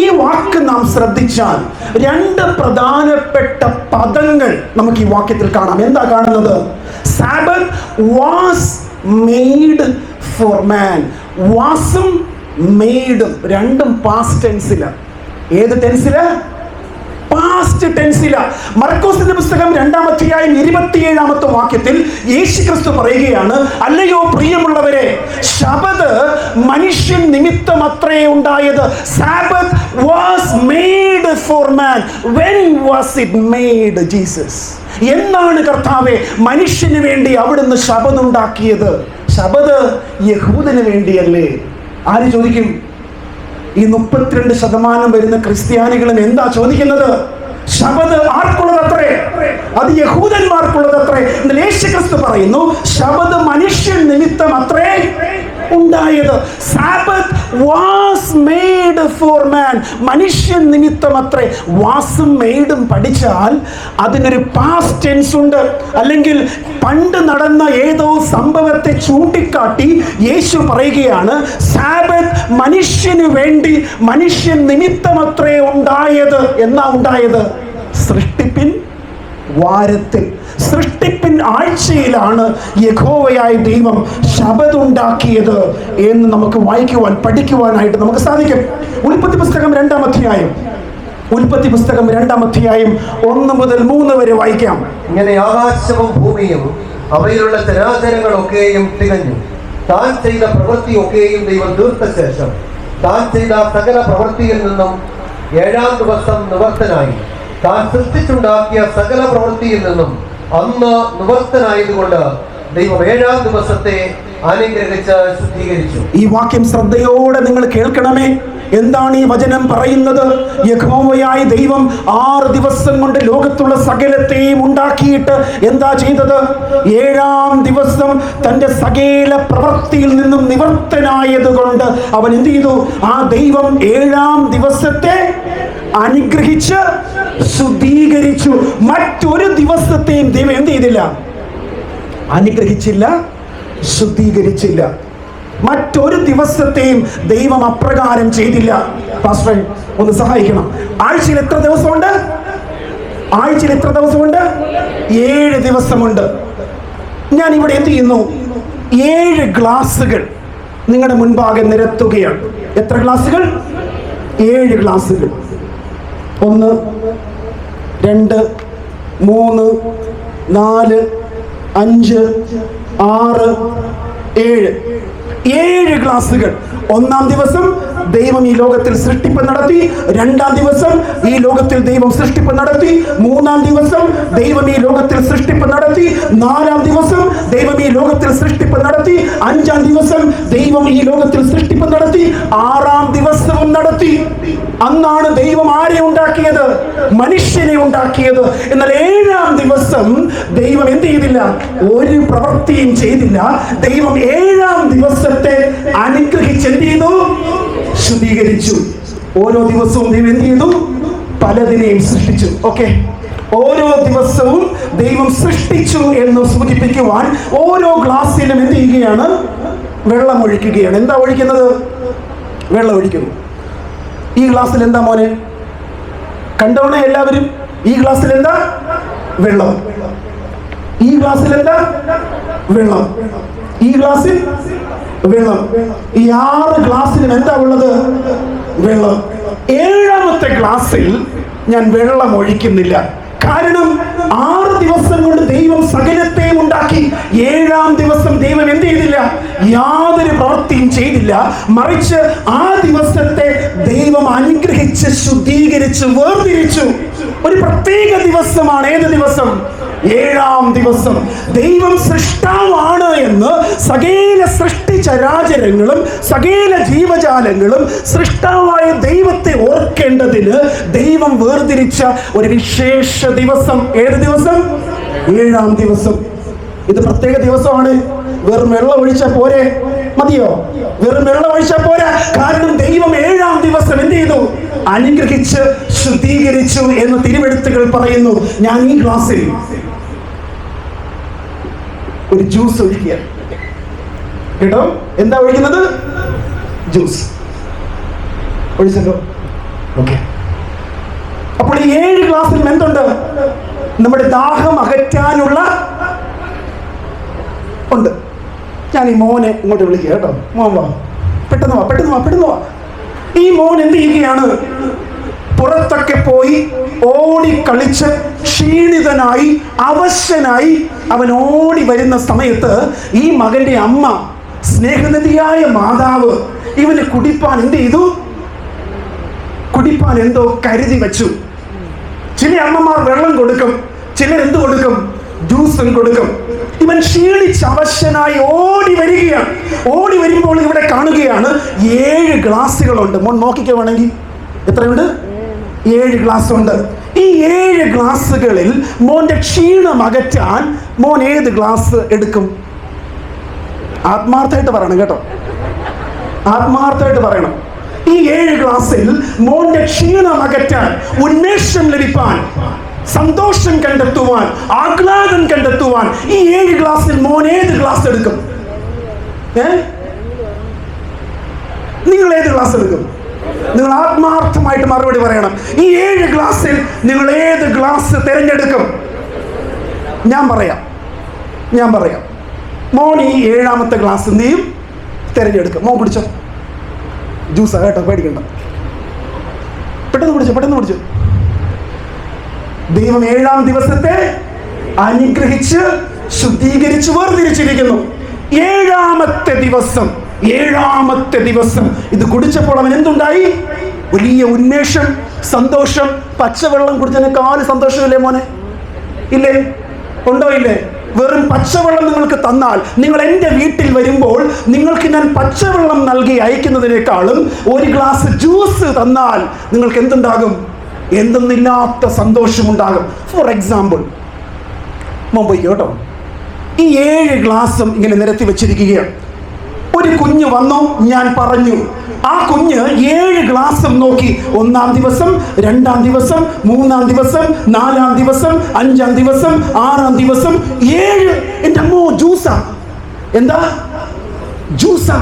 ഈ വാക്ക് നാം ശ്രദ്ധിച്ചാൽ 2 പ്രധാനപ്പെട്ട പദങ്ങൾ നമുക്ക് ഈ വാക്യത്തിൽ കാണാം. എന്താ കാണുന്നത്? Sabbath was made for man. വാസും മെയ്ഡും രണ്ടും പാസ്റ്റ് ടെൻസില. ഏത് ടെൻസില? പാസ്റ്റ് ടെൻസില. മർക്കോസിന്റെ പുസ്തകം 2-ാം അധ്യായം 27-ാമത്തെ വാക്യത്തിൽ യേശുക്രിസ്തു പറയുകയാണ്, അല്ലയോ പ്രിയമുള്ളവരെ, ശബദ് മനുഷ്യൻ നിമിത്തം അത്രേ ഉണ്ടായത്. Sabbath was made for man. When was it made, Jesus? എന്നാണ് കർത്താവേ മനുഷ്യന് വേണ്ടി അവിടുന്ന് ശബദ് ഉണ്ടാക്കിയത്? ശബദ് യഹൂദന് വേണ്ടിയല്ലേ? ആര് ചോദിക്കും? ഈ 32% വരുന്ന ക്രിസ്ത്യാനികളും എന്താ ചോദിക്കുന്നത്? ശബദ് ആർക്കുള്ളതത്രേ? അത് യഹൂദന്മാർക്കുള്ളതത്രേ. യേശുക്രിസ്തു പറയുന്നു, ശബദ് മനുഷ്യൻ നിമിത്തം അത്രേ ഉണ്ടായത്. സാബത്ത് വാസ് മെയ്ഡ് ഫോർ മാൻ. മനുഷ്യൻ നിമിത്തം അത്രേ. വാസും മെയ്ഡും പഠിച്ചാൽ അതിനൊരു പാസ്റ്റ് ടെൻസ് ഉണ്ട്. അല്ലെങ്കിൽ പണ്ട് നടന്ന ഏതോ സംഭവത്തെ ചൂണ്ടിക്കാട്ടി യേശു പറയുകയാണ്, സാബത്ത് മനുഷ്യന് വേണ്ടി, മനുഷ്യൻ നിമിത്തമത്രേ ഉണ്ടായത്. എന്നാ ഉണ്ടായത്? സൃഷ്ടിപ്പിൻ വാരത്തിൽ, സൃഷ്ടിപ്പിൻ ആഴ്ചയിലാണ് യഹോവയായ ദൈവം ശബദ് ഉണ്ടാക്കിയത് എന്ന് നമുക്ക് വായിക്കുവാൻ, പഠിക്കുവാനായിട്ട് നമുക്ക് സാധിക്കും. ഉൽപ്പത്തി പുസ്തകം 2-ാം അധ്യായം, ഉൽപ്പത്തി പുസ്തകം 2-ാം അധ്യായം 1 മുതൽ 3 വരെ വായിക്കാം. ഇങ്ങനെ ആകാശവും ഭൂമിയും അവയിലുള്ള ചരാചരങ്ങളൊക്കെയും തികഞ്ഞു. താൻ ചെയ്ത പ്രവൃത്തി ഒക്കെയും ദൈവം തീർത്ത ശേഷം താൻ ചെയ്ത സകല പ്രവൃത്തിയിൽ നിന്നും 7-ാം ദിവസം നിവർത്തനായി. താൻ സൃഷ്ടിച്ചുണ്ടാക്കിയ സകല പ്രവൃത്തിയിൽ നിന്നും അന്ന് നിവർത്തനായതുകൊണ്ട് ദൈവം 7-ാം ദിവസത്തെ അനുഗ്രഹിച്ച് ശുദ്ധീകരിച്ചു. ഈ വാക്യം ശ്രദ്ധയോടെ നിങ്ങൾ കേൾക്കണമേ. എന്താണ് ഈ വചനം പറയുന്നത്? യഹോവയായ ദൈവം 6 ദിവസം കൊണ്ട് ലോകത്തുള്ള സകലത്തെയും ഉണ്ടാക്കിയിട്ട് എന്താ ചെയ്തത്? 7-ാം ദിവസം തന്റെ സകല പ്രവൃത്തിയിൽ നിന്നും നിവർത്തനായത് കൊണ്ട് അവൻ എന്ത് ചെയ്തു? ആ ദൈവം 7-ാം ദിവസത്തെ അനുഗ്രഹിച്ച് ശുദ്ധീകരിച്ചു. മറ്റൊരു ദിവസത്തെയും ദൈവം എന്ത് ചെയ്തില്ല? അനുഗ്രഹിച്ചില്ല, ശുദ്ധീകരിച്ചില്ല. മറ്റൊരു ദിവസത്തെയും ദൈവം അപ്രകാരം ചെയ്തില്ല. പാസ്റ്റർ ഒന്ന് സഹായിക്കണം. ആഴ്ചയിൽ എത്ര ദിവസമുണ്ട്? ആഴ്ചയിൽ എത്ര ദിവസമുണ്ട്? 7 ദിവസമുണ്ട്. ഞാൻ ഇവിടെ എന്ത് ചെയ്യുന്നു? 7 ഗ്ലാസുകൾ നിങ്ങളുടെ മുൻപാകെ നിരത്തുകയാണ്. എത്ര ഗ്ലാസുകൾ? 7 ഗ്ലാസുകൾ. 1, 2, 3, 4, 5, 6, 7. 7 ഗ്ലാസുകൾ. 1-ാം ദിവസം ദൈവം ഈ ലോകത്തിൽ സൃഷ്ടിപ്പ് നടത്തി. 2-ാം ദിവസം ഈ ലോകത്തിൽ ദൈവം സൃഷ്ടിപ്പ് നടത്തി. 3-ാം ദിവസം ദൈവം ഈ ലോകത്തിൽ സൃഷ്ടിപ്പ് നടത്തി. 4-ാം ദിവസം ദൈവം ഈ ലോകത്തിൽ സൃഷ്ടിപ്പ് നടത്തി. 5-ാം ദിവസം ദൈവം ഈ ലോകത്തിൽ സൃഷ്ടിപ്പ് നടത്തി. 6-ാം ദിവസവും നടത്തി. അന്നാണ് ദൈവം ആരെ ഉണ്ടാക്കിയത്? മനുഷ്യനെ ഉണ്ടാക്കിയത്. എന്നാൽ 7-ാം ദിവസം ദൈവം എന്ത് ചെയ്തില്ല? ഒരു പ്രവൃത്തിയും ചെയ്തില്ല. ദൈവം 7-ാം ദിവസത്തെ അനുഗ്രഹിച്ച് എന്ത് ചെയ്തു? ശുദ്ധീകരിച്ചു. ഓരോ ദിവസവും ദൈവം എന്ത് ചെയ്തു? പലതിനെയും സൃഷ്ടിച്ചു. ഓക്കെ, ഓരോ ദിവസവും ദൈവം സൃഷ്ടിച്ചു എന്ന് സൂചിപ്പിക്കുവാൻ ഓരോ ഗ്ലാസ്സിലും എന്ത് ചെയ്യുകയാണ്? വെള്ളം ഒഴിക്കുകയാണ്. എന്താ ഒഴിക്കുന്നത്? വെള്ളം ഒഴിക്കുന്നു. ഈ ഗ്ലാസ്സിൽ എന്താ മോനെ? കണ്ടോണേ എല്ലാവരും, ഈ ഗ്ലാസ്സിൽ എന്താ? വെള്ളം. ഈ ഗ്ലാസ്സിൽ എന്താ? വെള്ളം. ഈ ഗ്ലാസ്സിൽ വെള്ളം. ഈ 6 ഗ്ലാസ്സിലും എന്താ ഉള്ളത്? വെള്ളം. 7ാമത്തെ ഗ്ലാസ്സിൽ ഞാൻ വെള്ളം ഒഴിക്കുന്നില്ല. കാരണം 6 ദിവസം കൊണ്ട് ദൈവം സകലത്തെയും ഉണ്ടാക്കി. 7ാം ദിവസം ദൈവം എന്ത് ചെയ്തില്ല? യാതൊരു പ്രവൃത്തിയും ചെയ്തില്ല. മറിച്ച് ആ ദിവസത്തെ ദൈവം അനുഗ്രഹിച്ച് ശുദ്ധീകരിച്ച് വേർതിരിച്ചു. ഒരു പ്രത്യേക ദിവസമാണ്. ഏത് ദിവസം? 7ാം ദിവസം. ദൈവം സൃഷ്ടാവാണ് എന്ന് സകല സൃഷ്ടി ചരാചരങ്ങളും സകല ജീവജാലങ്ങളും സൃഷ്ടാവായ ദൈവത്തെ ഓർക്കേണ്ടതിന് ദൈവം വേർതിരിച്ച ഒരു വിശേഷ ദിവസം. ഏത് ദിവസം? 7ാം ദിവസം. ഇത് പ്രത്യേക ദിവസമാണ്. വെറും വെള്ളം ഒഴിച്ചാൽ പോരെ? മതിയോ? വെറും വെള്ളം ഒഴിച്ചാൽ പോരാ. കാരണം ദൈവം 7ാം ദിവസം എന്ത് ചെയ്തു? അനുഗ്രഹിച്ച് ശുദ്ധീകരിച്ചു എന്ന് തിരുവെഴുത്തുകൾ പറയുന്നു. ഞാൻ ഈ ഗ്ലാസ്സിൽ ഒരു ജ്യൂസ് ഒഴിക്കുക. കേട്ടോ? എന്താ ഒഴിക്കുന്നത്? ജ്യൂസ് ഒഴിച്ചല്ലോ. ഓക്കെ. അപ്പോൾ ഈ 7 ഗ്ലാസ്സിൽ എന്തുണ്ട്? നമ്മുടെ ദാഹം അകറ്റാനുള്ള ഉണ്ട്. ഞാൻ ഈ മോനെ ഇങ്ങോട്ട് വിളിക്കുക. കേട്ടോ? മോൻ വാ, പെട്ടെന്ന് വാ, പെട്ടെന്ന് വാ, പെട്ടെന്ന് വാ. ഈ മോൻ എന്ത് ചെയ്യുകയാണ്? പുറത്തൊക്കെ പോയി ഓടി കളിച്ച് ക്ഷീണിതനായി അവശനായി അവൻ ഓടി വരുന്ന സമയത്ത് ഈ മകന്റെ അമ്മ, സ്നേഹനിധിയായ മാതാവ്, ഇവന് കുടിപ്പാൻ എന്ത് ചെയ്തു? കുടിപ്പാൻ എന്തോ കരുതി വെച്ചു. ചില അമ്മമാർ വെള്ളം കൊടുക്കും, ചിലർ എന്ത് കൊടുക്കും? ജ്യൂസും കൊടുക്കും. ഇവൻ ക്ഷീണിച്ച് അവശനായി ഓടി വരികയാണ്. ഓടി വരുമ്പോൾ ഇവിടെ കാണുകയാണ് 7 ഗ്ലാസുകളുണ്ട്. മോൻ നോക്കിക്കോ വേണമെങ്കിൽ. എത്രയുണ്ട്? 7 ഗ്ലാസ് ഉണ്ട്. ഈ 7 ഗ്ലാസുകളിൽ മോന്റെ ക്ഷീണം അകറ്റാൻ മോൻ ഏത് ഗ്ലാസ് എടുക്കും? ആത്മാർത്ഥമായിട്ട് പറയണം കേട്ടോ, ആത്മാർത്ഥമായിട്ട് പറയണം. ഈ 7 ഗ്ലാസ്സിൽ മോന്റെ ക്ഷീണം അകറ്റാൻ, ഉന്മേഷം ലഭിപ്പാൻ, സന്തോഷം കണ്ടെത്തുവാൻ, ആഹ്ലാദം കണ്ടെത്തുവാൻ ഈ 7 ഗ്ലാസ്സിൽ മോൻ ഏത് ഗ്ലാസ് എടുക്കും? നിങ്ങൾ ഏത് ഗ്ലാസ് എടുക്കും? നിങ്ങൾ ആത്മാർത്ഥമായിട്ട് മറുപടി പറയണം. ഈ 7 ഗ്ലാസ്സിൽ നിങ്ങൾ ഏത് ഗ്ലാസ് തിരഞ്ഞെടുക്കും? ഞാൻ പറയാം. മോൻ ഈ 7ാമത്തെ ഗ്ലാസ് നീയും തിരഞ്ഞെടുക്കും. മോൻ കുടിച്ചോ. ജ്യൂസാ കേട്ടോ, പേടിക്കണ്ട. പെട്ടെന്ന് കുടിച്ചോ. ദൈവം 7ാം ദിവസത്തെ അനുഗ്രഹിച്ച് ശുദ്ധീകരിച്ച് വേർതിരിച്ചിരിക്കുന്നു. 7ാമത്തെ ദിവസം ഇത് കുടിച്ചപ്പോൾ അവൻ എന്തുണ്ടായി? വലിയ ഉന്മേഷം, സന്തോഷം. പച്ചവെള്ളം കുടിച്ചതിനേക്കാൾ സന്തോഷമില്ലേ മോനെ? ഇല്ലേ? ഉണ്ടോ? ഇല്ലേ? വെറും പച്ചവെള്ളം നിങ്ങൾക്ക് തന്നാൽ, നിങ്ങൾ എൻ്റെ വീട്ടിൽ വരുമ്പോൾ നിങ്ങൾക്ക് ഞാൻ പച്ചവെള്ളം നൽകി അയക്കുന്നതിനേക്കാളും 1 ഗ്ലാസ് ജ്യൂസ് തന്നാൽ നിങ്ങൾക്ക് എന്തുണ്ടാകും? എന്തെന്നില്ലാത്ത സന്തോഷമുണ്ടാകും. ഫോർ എക്സാമ്പിൾ, മുമ്പ് കേട്ടോ, ഈ 7 ഗ്ലാസും ഇങ്ങനെ നിരത്തി വെച്ചിരിക്കുകയാണ്. ഒരു കുഞ്ഞ് വന്നു, ഞാൻ പറഞ്ഞു. ആ കുഞ്ഞ് 7 ഗ്ലാസും നോക്കി. 1ാം ദിവസം, 2ാം ദിവസം, 3ാം ദിവസം, 4ാം ദിവസം, 5ാം ദിവസം, 6ാം ദിവസം, 7. എൻ്റെ അമ്മോ, ജ്യൂസാ. എന്താ? ജ്യൂസാ.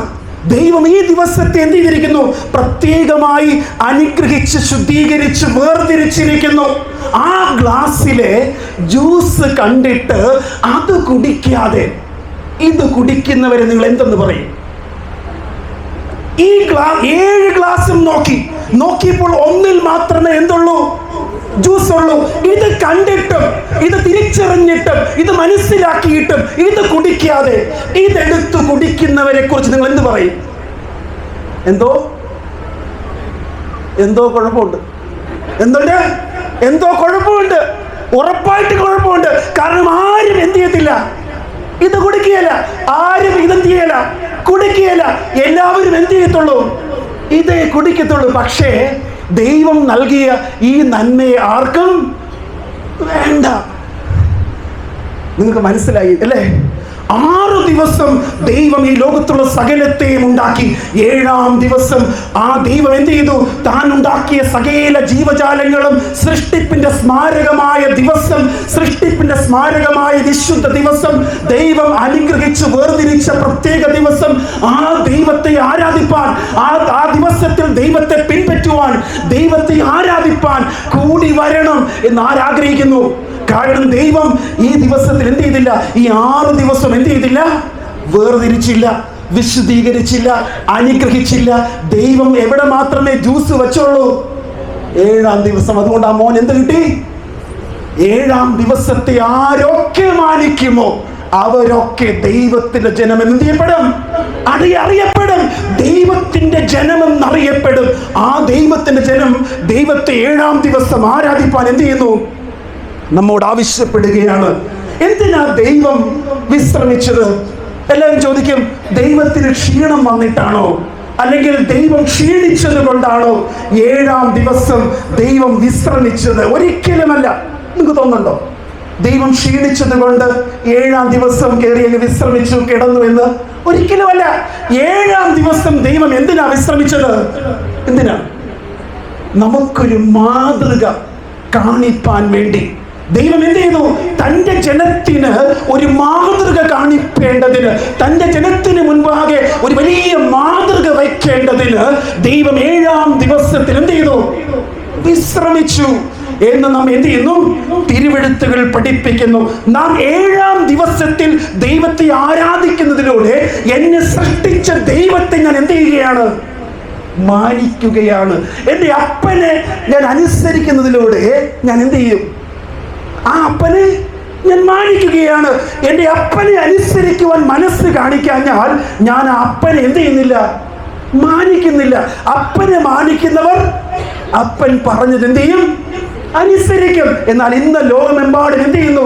ദൈവം ഈ ദിവസത്തെ എന്ത് ചെയ്തിരിക്കുന്നു? പ്രത്യേകമായി അനുഗ്രഹിച്ച് ശുദ്ധീകരിച്ച് വേർതിരിച്ചിരിക്കുന്നു. ആ ഗ്ലാസ്സിലെ ജ്യൂസ് കണ്ടിട്ട് അത് കുടിക്കാതെ ഇത് കുടിക്കുന്നവരെ നിങ്ങൾ എന്തെന്ന് പറയും? ഈ 7 ഗ്ലാസും നോക്കിയപ്പോൾ 1ൽ മാത്രമേ എന്തുള്ളൂ? ജ്യൂസ് ഉള്ളൂ. ഇത് കണ്ടിട്ടും, ഇത് തിരിച്ചറിഞ്ഞിട്ടും, ഇത് മനസ്സിലാക്കിയിട്ടും ഇത് കുടിക്കാതെ ഇതെടുത്ത് കുടിക്കുന്നവരെ കുറിച്ച് നിങ്ങൾ എന്ത് പറയും? എന്തോ കുഴപ്പമുണ്ട്. എന്തോ കുഴപ്പമുണ്ട്. ഉറപ്പായിട്ട് കുഴപ്പമുണ്ട്. കാരണം ആരും എന്ത് ചെയ്യത്തില്ല? ഇത് കുടിക്കുകയല്ല. ആരും ഇതെന്ത് ചെയ്യല? കുടിക്കുകയല്ല. എല്ലാവരും എന്ത് ചെയ്യത്തുള്ളൂ? ഇതേ കുടിക്കത്തുള്ളൂ. പക്ഷേ ദൈവം നൽകിയ ഈ നന്മയെ ആർക്കും വേണ്ട. നിങ്ങൾക്ക് മനസ്സിലായി അല്ലേ? 6 ദിവസം ദൈവം ഈ ലോകത്തുള്ള സകലത്തെയും ഉണ്ടാക്കി. 7ാം ദിവസം ആ ദൈവം എന്ത് ചെയ്തു? താൻ ഉണ്ടാക്കിയ സകല ജീവജാലങ്ങളും സൃഷ്ടിപ്പിന്റെ സ്മാരകമായ ദിവസം, സൃഷ്ടിപ്പിന്റെ സ്മാരകമായ വിശുദ്ധ ദിവസം, ദൈവം അനുഗ്രഹിച്ച് വേർതിരിച്ച പ്രത്യേക ദിവസം, ആ ദൈവത്തെ ആരാധിപ്പാൻ, ആ ദിവസത്തിൽ ദൈവത്തെ പിൻപറ്റുവാൻ, ദൈവത്തെ ആരാധിപ്പാൻ കൂടി വരണം എന്ന് ആരാഗ്രഹിക്കുന്നു? കാരണം ദൈവം ഈ ദിവസത്തിൽ എന്ത് ചെയ്തില്ല? ഈ 6 ദിവസം എന്ത് ചെയ്തില്ല? വേർതിരിച്ചില്ല, വിശുദ്ധീകരിച്ചില്ല, അനുഗ്രഹിച്ചില്ല. ദൈവം എവിടെ മാത്രമേ ജ്യൂസ് വെച്ചോളൂ? 7-ാം ദിവസം. അതുകൊണ്ട് ആ മോൻ എന്ത് കിട്ടി? 7-ാം ദിവസത്തെ ആരൊക്കെ മാനിക്കുമോ അവരൊക്കെ ദൈവത്തിന്റെ ജനം എന്ത് ചെയ്യപ്പെടും? അറിയപ്പെടും. ദൈവത്തിന്റെ ജനമെന്നറിയപ്പെടും. ആ ദൈവത്തിന്റെ ജനം ദൈവത്തെ 7-ാം ദിവസം ആരാധിപ്പാൻ എന്ത് ചെയ്യുന്നു? നമ്മോട് ആവശ്യപ്പെടുകയാണ്. എന്തിനാ ദൈവം വിശ്രമിച്ചത്? എല്ലാവരും ചോദിക്കും, ദൈവത്തിന് ക്ഷീണം വന്നിട്ടാണോ, അല്ലെങ്കിൽ ദൈവം ക്ഷീണിച്ചത് കൊണ്ടാണോ 7-ാം ദിവസം ദൈവം വിശ്രമിച്ചത്? ഒരിക്കലുമല്ല. നിങ്ങൾക്ക് തോന്നുന്നുണ്ടോ ദൈവം ക്ഷീണിച്ചത് കൊണ്ട് 7-ാം ദിവസം കയറി അങ്ങ് വിശ്രമിച്ചു കിടന്നു എന്ന്? ഒരിക്കലുമല്ല. 7-ാം ദിവസം ദൈവം എന്തിനാ വിശ്രമിച്ചത്? എന്തിനാ? നമുക്കൊരു മാതൃക കാണിപ്പാൻ വേണ്ടി ദൈവം എന്ത് ചെയ്തു? തന്റെ ജനത്തിന് ഒരു മാതൃക കാണിക്കേണ്ടതിന്, തന്റെ ജനത്തിന് മുൻപാകെ ഒരു വലിയ മാതൃക വയ്ക്കേണ്ടതിന് ദൈവം 7-ാം ദിവസത്തിൽ എന്ത് ചെയ്തു? വിശ്രമിച്ചു എന്ന് നാം എന്ത് ചെയ്യുന്നു? തിരുവെഴുത്തുകൾ പഠിപ്പിക്കുന്നു. നാം 7-ാം ദിവസത്തിൽ ദൈവത്തെ ആരാധിക്കുന്നതിലൂടെ എന്നെ സൃഷ്ടിച്ച ദൈവത്തെ ഞാൻ എന്ത് ചെയ്യുകയാണ്? മാനിക്കുകയാണ്. എൻ്റെ അപ്പനെ ഞാൻ അനുസരിക്കുന്നതിലൂടെ ഞാൻ എന്ത് ചെയ്യും? ആ അപ്പനെ ഞാൻ മാനിക്കുകയാണ്. എൻ്റെ അപ്പനെ അനുസരിക്കുവാൻ മനസ്സ് കാണിക്കാഞ്ഞാൽ ഞാൻ ആ അപ്പനെ എന്ത് ചെയ്യുന്നില്ല? മാനിക്കുന്നില്ല. അപ്പനെ മാനിക്കുന്നവർ അപ്പൻ പറഞ്ഞത് എന്ത് ചെയ്യും? അനുസരിക്കും. എന്നാൽ ഇന്ന് ലോകമെമ്പാടും എന്ത് ചെയ്യുന്നു?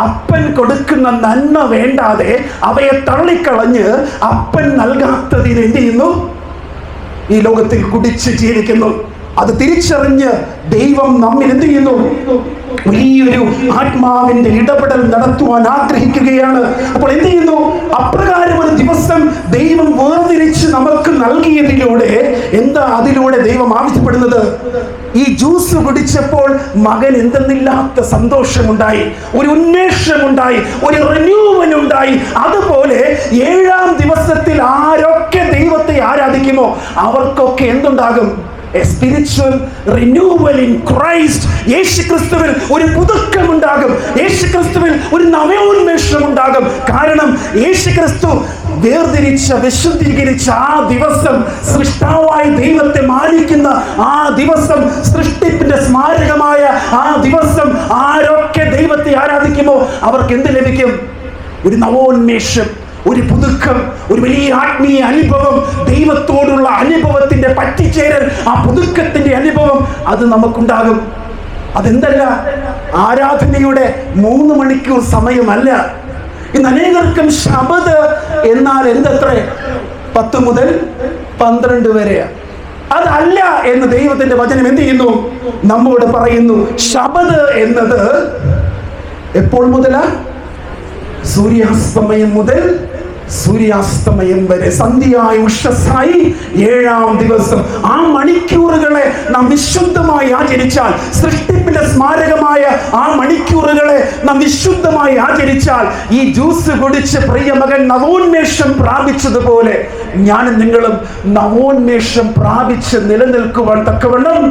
അപ്പൻ കൊടുക്കുന്ന നന്മ വേണ്ടാതെ അവയെ തള്ളിക്കളഞ്ഞ് അപ്പൻ നൽകാത്തതിന് എന്ത് ചെയ്യുന്നു? ഈ ലോകത്തിൽ കുടിച്ച് ജീവിക്കുന്നു. അത് തിരിച്ചറിഞ്ഞ് ദൈവം നമ്മിൽ എന്ത് ചെയ്യുന്നു? വലിയൊരു ആത്മാവിന്റെ ഇടപെടൽ നടത്തുവാൻ ആഗ്രഹിക്കുകയാണ്. അപ്പോൾ എന്ത് ചെയ്യുന്നു? അപ്രകാരം ഒരു ദിവസം ദൈവം വേർതിരിച്ച് നമുക്ക് നൽകിയതിലൂടെ എന്താ അതിലൂടെ ദൈവം ആവശ്യപ്പെടുന്നത്? ഈ ജ്യൂസ് കുടിച്ചപ്പോൾ മകൻ എന്തെന്നില്ലാത്ത സന്തോഷമുണ്ടായി, ഒരു ഉന്മേഷമുണ്ടായി, ഒരു റിന്യൂവൽ ഉണ്ടായി. അതുപോലെ 7-ാം ദിവസത്തിൽ ആരൊക്കെ ദൈവത്തെ ആരാധിക്കുമോ അവർക്കൊക്കെ എന്തുണ്ടാകും? A spiritual renewal in Christ. യേശുക്രിസ്തുവിൽ ഒരു പുതുക്കം ഉണ്ടാകും. യേശുക്രിസ്തുവിൽ ഒരു നവോന്മേഷം ഉണ്ടാകും. കാരണം യേശുക്രിസ്തു വേർതിരിച്ച, വിശുദ്ധീകരിച്ച ആ ദിവസം, സൃഷ്ടാവായ ദൈവത്തെ മാനിക്കുന്ന ആ ദിവസം, സൃഷ്ടിപ്പിന്റെ സ്മാരകമായ ആ ദിവസം ആരൊക്കെ ദൈവത്തെ ആരാധിക്കുമോ അവർക്ക് എന്ത് ലഭിക്കും? ഒരു നവോന്മേഷം, ഒരു പുതുക്കം, ഒരു വലിയ ആത്മീയ അനുഭവം, ദൈവത്തോടുള്ള അനുഭവത്തിന്റെ പറ്റിച്ചേരൽ, ആ പുതുക്കത്തിന്റെ അനുഭവം അത് നമുക്കുണ്ടാകും. അതെന്തല്ല, ആരാധനയുടെ 3 മണിക്കൂർ സമയമല്ല. ഇന്ന് അനേകർക്കും ശബദ് എന്നാൽ എന്തത്ര 10 മുതൽ 12 വരെ. അതല്ല എന്ന് ദൈവത്തിന്റെ വചനം എന്ത് ചെയ്യുന്നു? നമ്മോട് പറയുന്നു. ശബദ് എന്നത് എപ്പോൾ മുതലാ? സൂര്യാസ്തമയം മുതൽ സൂര്യാസ്തമയം വരെ, സന്ധ്യയായി ഉഷസ്സായി 7-ാം ദിവസം. ആ മണിക്കൂറുകളെ നാം വിശുദ്ധമായി ആചരിച്ചാൽ, സൃഷ്ടിപ്പിന്റെ സ്മാരകമായ ആ മണിക്കൂറുകളെ നാം വിശുദ്ധമായി ആചരിച്ചാൽ, ഈ ജ്യൂസ് കുടിച്ച് പ്രിയമകൻ നവോന്മേഷം പ്രാപിച്ചതുപോലെ ഞാനും നിങ്ങളും നവോന്മേഷം പ്രാപിച്ച് നിലനിൽക്കുവാൻ തക്കവണ്ണം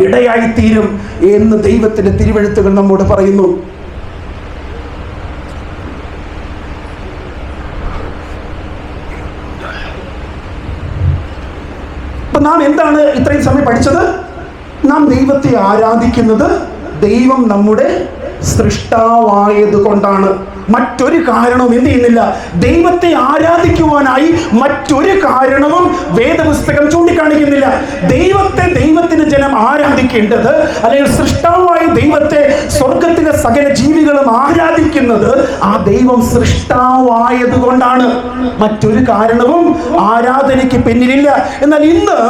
ഇടയായിത്തീരും എന്ന് ദൈവത്തിന്റെ തിരുവെഴുത്തുകൾ നമ്മോട് പറയുന്നു. നാം എന്താണ് ഇത്രയും സമയം പഠിച്ചത്? നാം ദൈവത്തെ ആരാധിക്കുന്നത് ദൈവം നമ്മുടെ സൃഷ്ടാവായത് കൊണ്ടാണ്. മറ്റൊരു കാരണവും എന്ത് ചെയ്യുന്നില്ല. ദൈവത്തെ ആരാധിക്കുവാനായി മറ്റൊരു കാരണവും വേദപുസ്തകം ചൂണ്ടിക്കാണിക്കുന്നില്ല. ദൈവത്തിന്റെ ജനം ആരാധിക്കേണ്ടത്, അല്ലെങ്കിൽ സൃഷ്ടാവായ ദൈവത്തെ സ്വർഗത്തിലെ സകല ജീവികളും ആരാധിക്കുന്നത് ആ ദൈവം സൃഷ്ടാവായത് കൊണ്ടാണ്. മറ്റൊരു കാരണവും ആരാധനയ്ക്ക് പിന്നിലില്ല. എന്നാൽ ഇന്ന്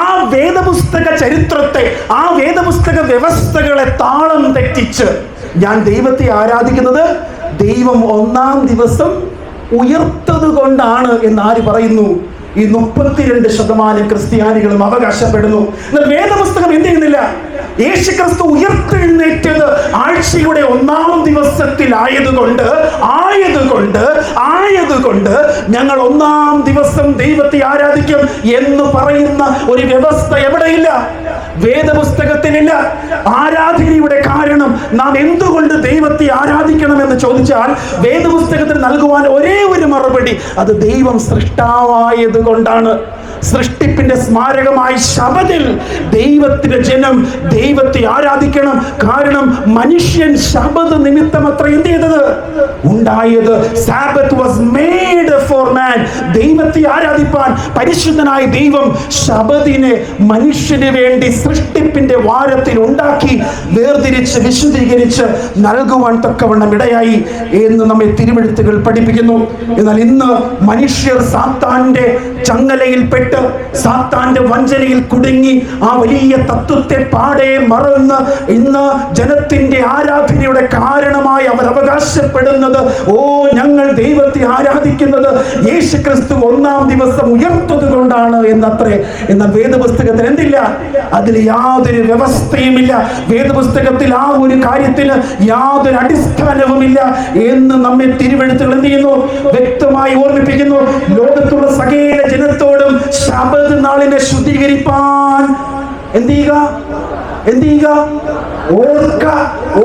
ആ വേദപുസ്തക ചരിത്രത്തെ, ആ വേദപുസ്തക വ്യവസ്ഥകളെ താളം തെറ്റിച്ച് ഞാൻ ദൈവത്തെ ആരാധിക്കുന്നത് ദൈവം 1-ാം ദിവസം ഉയർത്തത് കൊണ്ടാണ് എന്ന് ആര് പറയുന്നു? ഈ 32% ക്രിസ്ത്യാനികളും അവകാശപ്പെടുന്നു. എന്നാൽ വേദപുസ്തകം എന്ത് ചെയ്യുന്നില്ല? യേശുക്രിസ്തു ഉയർത്തെഴുന്നേറ്റത് ആഴ്ചയുടെ 1-ാം ദിവസത്തിലായതുകൊണ്ട് ഞങ്ങൾ 1-ാം ദിവസം ദൈവത്തെ ആരാധിക്കും എന്ന് പറയുന്ന ഒരു വ്യവസ്ഥ എവിടെയില്ല, വേദപുസ്തകത്തിലില്ല. ആരാധനയുടെ കാരണം നാം എന്തുകൊണ്ട് ദൈവത്തെ ആരാധിക്കണമെന്ന് ചോദിച്ചാൽ വേദപുസ്തകത്തിൽ നൽകുവാൻ ഒരേ ഒരു മറുപടി, അത് ദൈവം സൃഷ്ടാവായത് കൊണ്ടാണ്. സൃഷ്ടിപ്പിന്റെ സ്മാരകമായ ശബത്തിൽ ദൈവത്തിന്റെ ജനം ദൈവത്തെ ആരാധിക്കണം. കാരണം മനുഷ്യൻ ശബത്ത് നിമിത്തം അത്ര എന്ത് ചെയ്തത് ഉണ്ടായത്. സാബത്ത് വാസ് മെയ്ഡ് ഫോർ മാൻ. ദൈവത്തെ ആരാധിപ്പാൻ പരിശുദ്ധനായ ദൈവം ശബത്തിനെ മനുഷ്യന് വേണ്ടി സൃഷ്ടിപ്പിന്റെ വാരത്തിൽ ഉണ്ടാക്കി വേർതിരിച്ച് വിശുദ്ധീകരിച്ച് നൽകുവാൻ തക്കവണ്ണം ഇടയായി എന്ന് നമ്മെ തിരുവെഴുത്തുകൾ പഠിപ്പിക്കുന്നു. എന്നാൽ ഇന്ന് മനുഷ്യർ സാത്താന്റെ ചങ്ങലയിൽപ്പെട്ട് സാത്താന്റെ വഞ്ചനയിൽ കുടുങ്ങി ആ വലിയ തത്വത്തെ പാടെ മറന്ന് ഇന്ന് ജനത്തിന്റെ ആരാധനയുടെ കാരണമായി അവർ അവകാശപ്പെടുന്നത്, ഞങ്ങൾ ദൈവത്തെ ആരാധിക്കുന്നത് യേശുക്രിസ്തു 1-ാം ദിവസം ഉയർത്തത് കൊണ്ടാണ് എന്നത്രേ. എന്നാൽ വേദപുസ്തകത്തിൽ എന്തില്ല? അതിൽ യാതൊരു വ്യവസ്ഥയുമില്ല. വേദപുസ്തകത്തിൽ ആ ഒരു കാര്യത്തിന് യാതൊരു അടിസ്ഥാനവുമില്ല എന്ന് നമ്മെ തിരുവെഴുത്തുകൾ എന്ത് ചെയ്യുന്നു? വ്യക്തമായി ഓർമ്മിപ്പിക്കുന്നു. ലോകത്തുള്ള സകല ജനത്തോടും ശബത്ത് നാളിനെ ശുദ്ധീകരിപ്പാൻ എന്ത് ചെയ്യുക?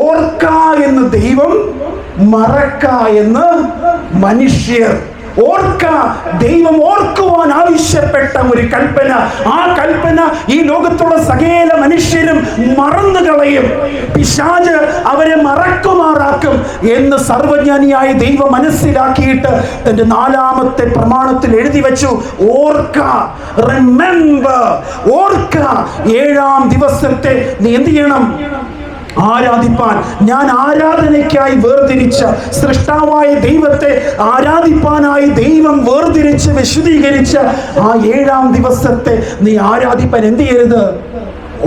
ഓർക്ക എന്ന് ദൈവം, മറക്ക എന്ന് മനുഷ്യർ. ദൈവം ഓർക്കുവാൻ ആവശ്യപ്പെട്ട ഒരു കൽപ്പന. ആ കൽപ്പന ഈ ലോകത്തുള്ള സകല മനുഷ്യരും മറന്നു കളയും. പിശാച് അവരെ മറക്കുമാറാക്കും എന്ന് സർവജ്ഞാനിയായ ദൈവം മനസ്സിലാക്കിയിട്ട് തന്റെ 4-ാമത്തെ പ്രമാണത്തിൽ എഴുതി വെച്ചു, റിമെമ്പർ. 7-ാം ദിവസത്തെ നീ എന്ത് ചെയ്യണം? ആരാധിപ്പാൻ. ഞാൻ ആരാധനയ്ക്കായി വേർതിരിച്ച സൃഷ്ടാവായ ദൈവത്തെ ആരാധിപ്പാനായി ദൈവം വേർതിരിച്ച് വിശുദ്ധീകരിച്ച ആ 7-ാം ദിവസത്തെ നീ ആരാധിപ്പാൻ എന്ത് ചെയ്യരുത്?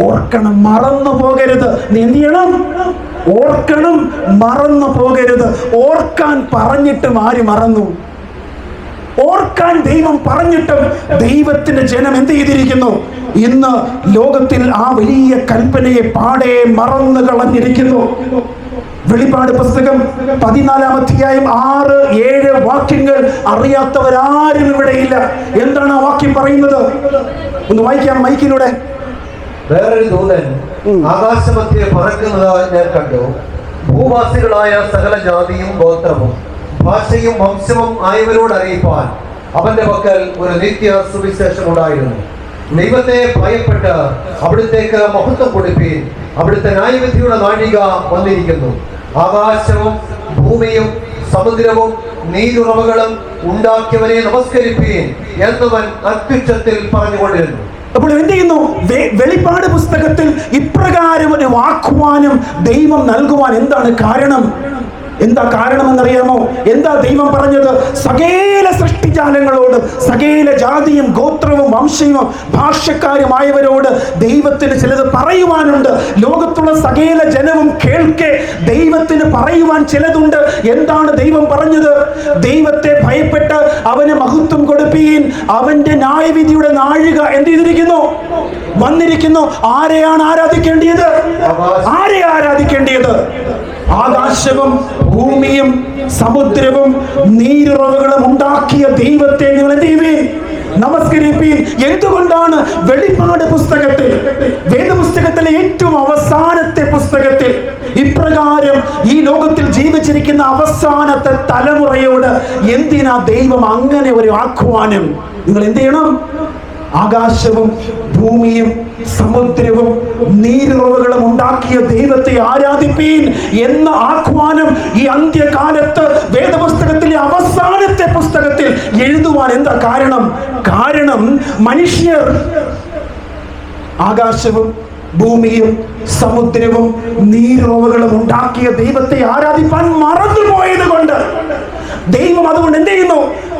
ഓർക്കണം, മറന്നു പോകരുത്. നീ എന്ത് ചെയ്യണം? ഓർക്കണം, മറന്നു പോകരുത്. ഓർക്കാൻ പറഞ്ഞിട്ടും ആര് മറന്നു? ഓർക്കാൻ ദൈവം പറഞ്ഞിട്ടും ദൈവത്തിന്റെ ജനം എന്ത് ചെയ്തിരിക്കുന്നു? ഇന്ന് ലോകത്തിൽ ആ വലിയ കൽപ്പനയെ പാടെ മറന്നു കളഞ്ഞിരിക്കുന്നു. വെളിപ്പാട് പുസ്തകം 14-ാം അധ്യായം 6-7 വാക്യങ്ങൾ അറിയാത്തവരാരും ഇവിടെയില്ല. എന്താണ് ആ വാക്യം പറയുന്നത്? ഒന്ന് വായിക്കാം മൈക്കിലൂടെ. വേറൊരു ദൂതൻ ആകാശമധ്യേ പറക്കുന്നത് ഞാൻ കണ്ടു. ഭൂവാസികളായ സകല ജാതിയും ഗോത്രവും ഭാഷയും വംശവും ആയവരോട് അറിയിപ്പാൻ അവന്റെ പക്കൽ ഒരു നിത്യ സുവിശേഷം ഉണ്ടായിരുന്നു. ദൈവത്തെ ഭയപ്പെട്ട് അവിടുത്തേക്ക് മഹത്വം കൊടുപ്പീൻ. അവിടുത്തെ ന്യായവിധിയുടെ നാഴിക വന്നിരിക്കുന്നു. ആകാശവും ഭൂമിയും സമുദ്രവും നീരുറവകളും ഉണ്ടാക്കിയവരെ നമസ്കരിപ്പീൻ എന്നവൻ അത്യുച്ചത്തിൽ പറഞ്ഞുകൊണ്ടിരുന്നു. അപ്പോൾ എന്ത് ചെയ്യുന്നു? വെളിപ്പാട് പുസ്തകത്തിൽ ഇപ്രകാരം ഒരു വാഗ്ദാനം ദൈവം നൽകുവാൻ എന്താണ് കാരണം? എന്താ കാരണമെന്നറിയാമോ? എന്താ ദൈവം പറഞ്ഞത്? സകല സൃഷ്ടിജാലങ്ങളോട്, സകല ജാതിയും ഗോത്രവും വംശവും ഭാഷക്കാരുമായവരോട് ദൈവത്തിന് ചിലത് പറയുവാനുണ്ട്. ലോകത്തുള്ള സകല ജനവും കേൾക്കെ ദൈവത്തിന് പറയുവാൻ ചിലതുണ്ട്. എന്താണ് ദൈവം പറഞ്ഞത്? ദൈവത്തെ ഭയപ്പെട്ട് അവന് മഹത്വം കൊടുപ്പീൻ. അവന്റെ ന്യായവിധിയുടെ നാഴിക എന്ത് ചെയ്തിരിക്കുന്നു? വന്നിരിക്കുന്നു. ആരെയാണ് ആരാധിക്കേണ്ടത്? ആകാശവും ഭൂമിയും സമുദ്രവും നീരുറവുകളും ഉണ്ടാക്കിയ ദൈവത്തെ നിങ്ങൾ എന്ത് ചെയ്യുവീൻ? നമസ്കരിപ്പീൻ. എന്തുകൊണ്ടാണ്? വെളിപ്പാട് പുസ്തകത്തിൽ, വേദപുസ്തകത്തിലെ ഏറ്റവും അവസാനത്തെ പുസ്തകത്തിൽ ഇപ്രകാരം ഈ ലോകത്തിൽ ജീവിച്ചിരിക്കുന്ന അവസാനത്തെ തലമുറയോട് എന്തിനാ ദൈവം അങ്ങനെ ഒരു ആഹ്വാനം? നിങ്ങൾ എന്ത് ചെയ്യണം? ആകാശവും ഭൂമിയും സമുദ്രവും നീരുറവുകളും ഉണ്ടാക്കിയ ദൈവത്തെ ആരാധിപ്പീൻ എന്ന ആഹ്വാനം ഈ അന്ത്യകാലത്ത് വേദപുസ്തകത്തിലെ അവസാനത്തെ പുസ്തകത്തിൽ എഴുതുവാൻ എന്താ കാരണം? മനുഷ്യർ ആകാശവും ഭൂമിയും സമുദ്രവും നീരുറവുകളും ഉണ്ടാക്കിയ ദൈവത്തെ ആരാധിപ്പാൻ മറന്നുപോയത് കൊണ്ട് ദൈവം അതുകൊണ്ട് എന്ത് ചെയ്യുന്നു?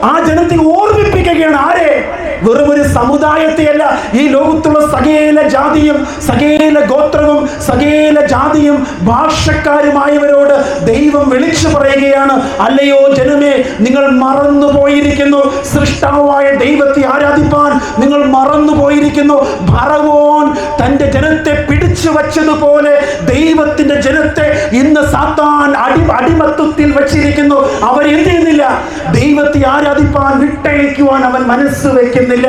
ആ ജനത്തെ ഓർമ്മിപ്പിക്കുകയാണ്. ആരെ? വെറും ഒരു സമുദായത്തെയല്ല, ഈ ലോകത്തുള്ള സകല ജാതിയും സകല ഗോത്രവും സകല ജാതിയും ഭാഷക്കാരുമായവരോട് ദൈവം വിളിച്ചു പറയുകയാണ്, അല്ലയോ ജനമേ, നിങ്ങൾ മറന്നുപോയിരിക്കുന്നു. സൃഷ്ടാവായ ദൈവത്തെ ആരാധിപ്പാൻ നിങ്ങൾ മറന്നുപോയിരിക്കുന്നു. ഫറവോൻ തന്റെ ജനത്തെ പിടിച്ചു വച്ചത് ഏതുപോലെ ദൈവത്തിന്റെ ജനത്തെ ഇന്ന് സാത്താൻ അടിമത്വത്തിൽ വെച്ചിരിക്കുന്നു. അവർ എന്ത് ചെയ്യുന്നില്ല? ദൈവത്തെ ആരാധിപ്പാൻ വിട്ടയക്കുവാൻ അവൻ മനസ്സ് വെക്കുന്നില്ല.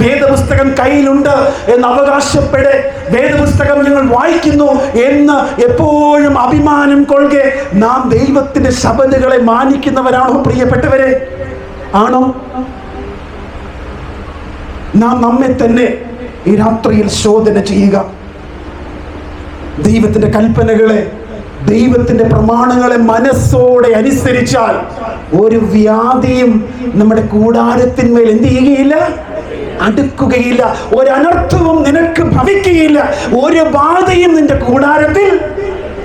വേദപുസ്തകം കയ്യിലുണ്ട് എന്ന് അവകാശപ്പെടെ, വേദപുസ്തകം ഞങ്ങൾ വായിക്കുന്നു എന്ന് എപ്പോഴും അഭിമാനം കൊള്ളുക. നാം ദൈവത്തിന്റെ ശബദങ്ങളെ മാനിക്കുന്നവരാണോ പ്രിയപ്പെട്ടവരെ? ആണോ? നാം നമ്മെ തന്നെ ഈ രാത്രിയിൽ ശോധന ചെയ്യുക. ദൈവത്തിന്റെ കൽപ്പനകളെ, ദൈവത്തിന്റെ പ്രമാണങ്ങളെ മനസ്സോടെ അനുസരിച്ചാൽ ഒരു വ്യാധിയും നമ്മുടെ കൂടാരത്തിന്മേൽ എന്ത് ചെയ്യുകയില്ല? അടുക്കുകയില്ല. ഒരനർത്ഥവും നിനക്ക് ഭവിക്കുകയില്ല. ഒരു ബാധയും നിന്റെ കൂടാരത്തിൽ.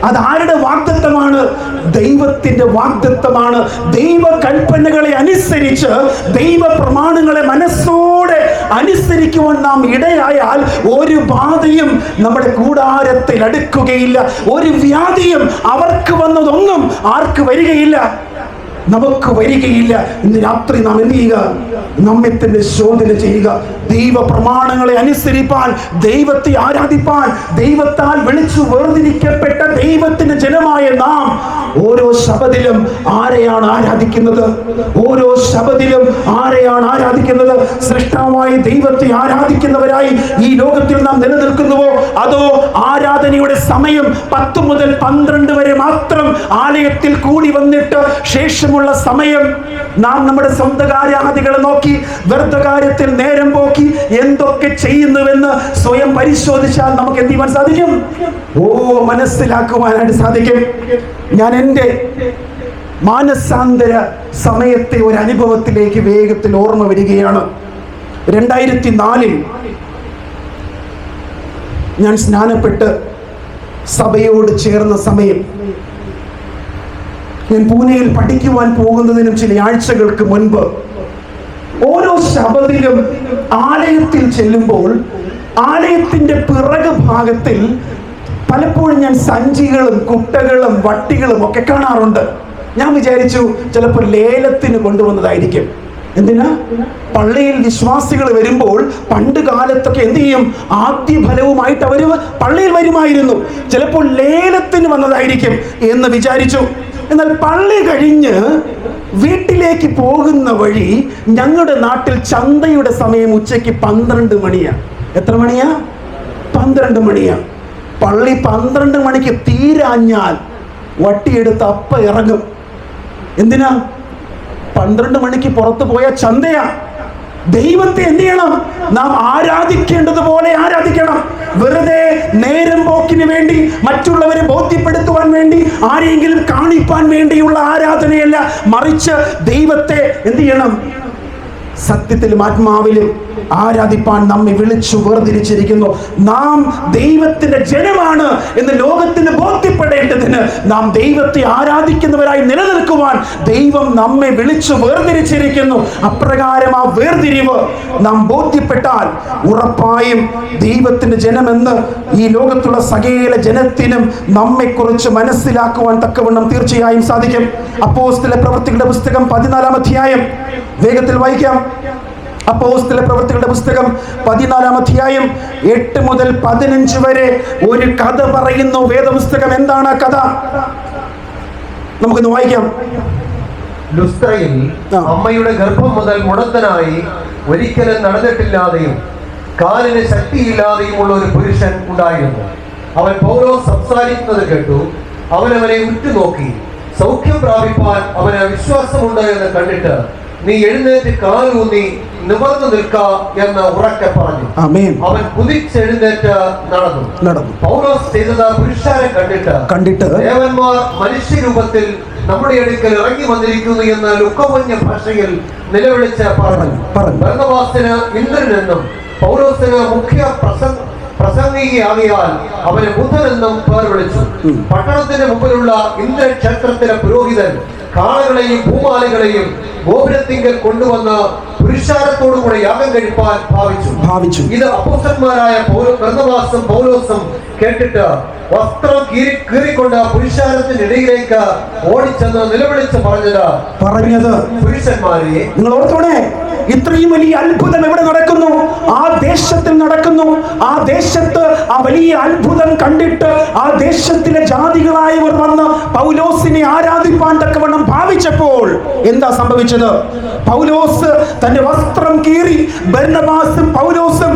അതാരുടെ വാഗ്ദത്തമാണ്? ദൈവത്തിന്റെ വാഗ്ദത്തമാണ്. ദൈവ കൽപ്പനകളെ അനുസരിച്ച്, ദൈവ പ്രമാണങ്ങളെ മനസ്സോടെ അനുസരിക്കുവാൻ നാം ഇടയായാൽ ഒരു ബാധയും നമ്മുടെ കൂടാരത്തിൽ അടുക്കുകയില്ല. ഒരു വ്യാധിയും അവർക്ക് വന്നതൊന്നും ആർക്ക് വരികയില്ല? നമുക്ക് വരികയില്ല. ഇന്ന് രാത്രി നാം എന്ത് ചെയ്യുക? നമ്മെ തന്നെ ശോധന ചെയ്യുക. ദൈവ പ്രമാണങ്ങളെ അനുസരിപ്പാൻ, ദൈവത്തെ ആരാധിപ്പാൻ, ദൈവത്താൽ വിളിച്ചു വേർതിരിക്കപ്പെട്ട ദൈവത്തിന്റെ ജനമായ നാം ഓരോ ശബദിലും ആരെയാണ് ആരാധിക്കുന്നത്? ഓരോ ശബദിലും ആരെയാണ് ആരാധിക്കുന്നത്? സൃഷ്ടാവായ ദൈവത്തെ ആരാധിക്കുന്നവരായി ഈ ലോകത്തിൽ നാം നിലനിൽക്കുന്നുവോ? അതോ ആരാധനയുടെ സമയം 10 മുതൽ 12 വരെ മാത്രം ആലയത്തിൽ കൂടി വന്നിട്ട് ശേഷമുള്ള സമയം നാം നമ്മുടെ സ്വന്തം കാര്യാദികളെ നോക്കി വെറുതെ കാര്യത്തിൽ നേരം പോക്കി എന്തൊക്കെ ചെയ്യുന്നുവെന്ന് സ്വയം പരിശോധിച്ചാൽ നമുക്ക് എന്ത് ചെയ്യാൻ സാധിക്കും? മനസ്സിലാക്കുവാനായിട്ട് സാധിക്കും. ഞാൻ എൻ്റെ മാനസാന്തര സമയത്തെ ഒരു അനുഭവത്തിലേക്ക് വേഗത്തിൽ ഓർമ്മ വരികയാണ്. 2004 ഞാൻ സ്നാനപ്പെട്ട് സഭയോട് ചേർന്ന സമയം, ഞാൻ പൂനെയിൽ പഠിക്കുവാൻ പോകുന്നതിനും ചില ആഴ്ചകൾക്ക് മുൻപ് ഓരോ ശബദിലും ആലയത്തിൽ ചെല്ലുമ്പോൾ ആലയത്തിന്റെ പിറകു ഭാഗത്തിൽ പലപ്പോഴും ഞാൻ സഞ്ചികളും കുട്ടകളും വട്ടികളും ഒക്കെ കാണാറുണ്ട്. ഞാൻ വിചാരിച്ചു ചിലപ്പോൾ ലേലത്തിന് കൊണ്ടുവന്നതായിരിക്കും. എന്തിനാ? പള്ളിയിൽ വിശ്വാസികൾ വരുമ്പോൾ പണ്ട് കാലത്തൊക്കെ എന്ത് ചെയ്യും? ആദ്യ ഫലവുമായിട്ട് അവർ പള്ളിയിൽ വരുമായിരുന്നു. ചിലപ്പോൾ ലേലത്തിന് വന്നതായിരിക്കും എന്ന് വിചാരിച്ചു. എന്നാൽ പള്ളി കഴിഞ്ഞ് വീട്ടിലേക്ക് പോകുന്ന വഴി ഞങ്ങളുടെ നാട്ടിൽ ചന്തയുടെ സമയം ഉച്ചയ്ക്ക് 12 മണിയാണ്. എത്ര മണിയാ? 12 മണിയാ. പള്ളി 12 മണിക്ക് തീരാഞ്ഞാൽ വട്ടിയെടുത്ത് അപ്പ ഇറങ്ങും. എന്തിനാ? 12 മണിക്ക് പുറത്തു പോയ ചന്തയാ. ദൈവത്തെ എന്ത് ചെയ്യണം? നാം ആരാധിക്കേണ്ടതുപോലെ ആരാധിക്കണം. വെറുതെ നേരം പോക്കിന് വേണ്ടി, മറ്റുള്ളവരെ ബോധ്യപ്പെടുത്തുവാൻ വേണ്ടി, ആരെങ്കിലും കാണിപ്പാൻ വേണ്ടിയുള്ള ആരാധനയല്ല. മറിച്ച് ദൈവത്തെ എന്ത് ചെയ്യണം? സത്യത്തിലും ആത്മാവിലും ആരാധിപ്പാൻ നമ്മെ വിളിച്ചു വേർതിരിച്ചിരിക്കുന്നു. നാം ദൈവത്തിന്റെ ജനമാണ് എന്ന് ലോകത്തിന് ബോധ്യപ്പെടേണ്ടതിന്, നാം ദൈവത്തെ ആരാധിക്കുന്നവരായി നിലനിൽക്കുവാൻ ദൈവം നമ്മെ വിളിച്ചു വേർതിരിച്ചിരിക്കുന്നു. അപ്രകാരം ആ വേർതിരിവ് നാം ബോധ്യപ്പെട്ടാൽ ഉറപ്പായും ദൈവത്തിന്റെ ജനമെന്ന് ഈ ലോകത്തുള്ള സകല ജനത്തിനും നമ്മെക്കുറിച്ച് മനസ്സിലാക്കുവാൻ തക്കവണ്ണം തീർച്ചയായും സാധിക്കും. അപ്പോസ്തല പ്രവൃത്തികളുടെ പുസ്തകം 14-ാം അധ്യായം വേഗത്തിൽ വായിക്കാം. അപ്പോസ്തല പ്രവൃത്തികളുടെ പുസ്തകം 14-ാം അധ്യായം 8 മുതൽ 15 വരെ ഒരു കഥ പറയുന്നു വേദപുസ്തകം. എന്താണ് ആ കഥ? നമുക്കൊന്ന് വായിക്കാം. ലുസ്ത്രയിൽ അമ്മയുടെ ഗർഭം മുതൽ മുടന്തനായി ഒരിക്കലും നടന്നിട്ടില്ലാതെയും കാലിന് ശക്തിയില്ലാതെയുമുള്ള ഒരു പുരുഷൻ ഉണ്ടായിരുന്നു. അവൻ പൗലോസ് സംസാരിക്കുന്നത് കേട്ടു. അവനെ ഉറ്റുനോക്കി സൗഖ്യം പ്രാപിപ്പാൻ അവന് വിശ്വാസമുണ്ട് എന്ന് കണ്ടിട്ട്, നീ എഴുന്നേറ്റ് കാലൂന്നി നിവർന്നു നിൽക്ക എന്ന് ഉറക്കെ പറഞ്ഞു. അവൻ കുതിച്ചെഴുന്നേറ്റ് നടന്നു. പൗലോസ് ചെയ്തത് പുരുഷാരെ കണ്ടിട്ട് ദേവന്മാർ മനുഷ്യരൂപത്തിൽ നമ്മുടെ അടുക്കൽ ഇറങ്ങി വന്നിരിക്കുന്നു എന്ന് ലുക്കമഞ്ഞ ഭാഷയിൽ നിലവിളിച്ച് പറഞ്ഞു. ബർന്നബാസിന് ഇന്ദ്രനെന്നും പൗലോസിന് മുഖ്യ പ്രസംഗിയാകിയാൽ അവന് ബുദ്ധനെന്നും പേർ വിളിച്ചു. പട്ടണത്തിന്റെ മുമ്പിലുള്ള ഇന്ദ്രക്ഷേത്രത്തിലെ പുരോഹിതൻ കാളകളെയും ഭൂമാലകളെയും ഗോപുരത്തിങ്കൽ കൊണ്ടുവന്ന് പുരുഷാരത്തോടുകൂടെ യാഗം കഴിപ്പാൻ ഭാവിച്ചു. ഇത് അപ്പോസ്തലന്മാരായ ബർന്നബാസും പൗലോസും കേട്ടിട്ട് വസ്ത്രം കീറിക്കൊണ്ട് പുരുഷാരത്തിന്റെ ഇടയിലേക്ക് ഓടിച്ചെന്ന് നിലവിളിച്ച് പറഞ്ഞത് പുരുഷന്മാരെ, നിങ്ങൾ ഓർത്തോണേ, ഇത്രയും വലിയ അത്ഭുതം എവിടെ നടക്കുന്നു? ആ ദേശത്തിൽ നടക്കുന്നു. ആ ദേശത്ത് ആ വലിയ അത്ഭുതം കണ്ടിട്ട് ആ ദേശത്തിലെ ജാതികളായവർ വന്ന് പൗലോസിനെ ആരാധിപ്പാൻ തക്കവണ്ണം ഭാവിച്ചപ്പോൾ എന്താ സംഭവിച്ചത്? പൗലോസ് തന്റെ വസ്ത്രം കീറി, ബർന്നബാസും പൗലോസും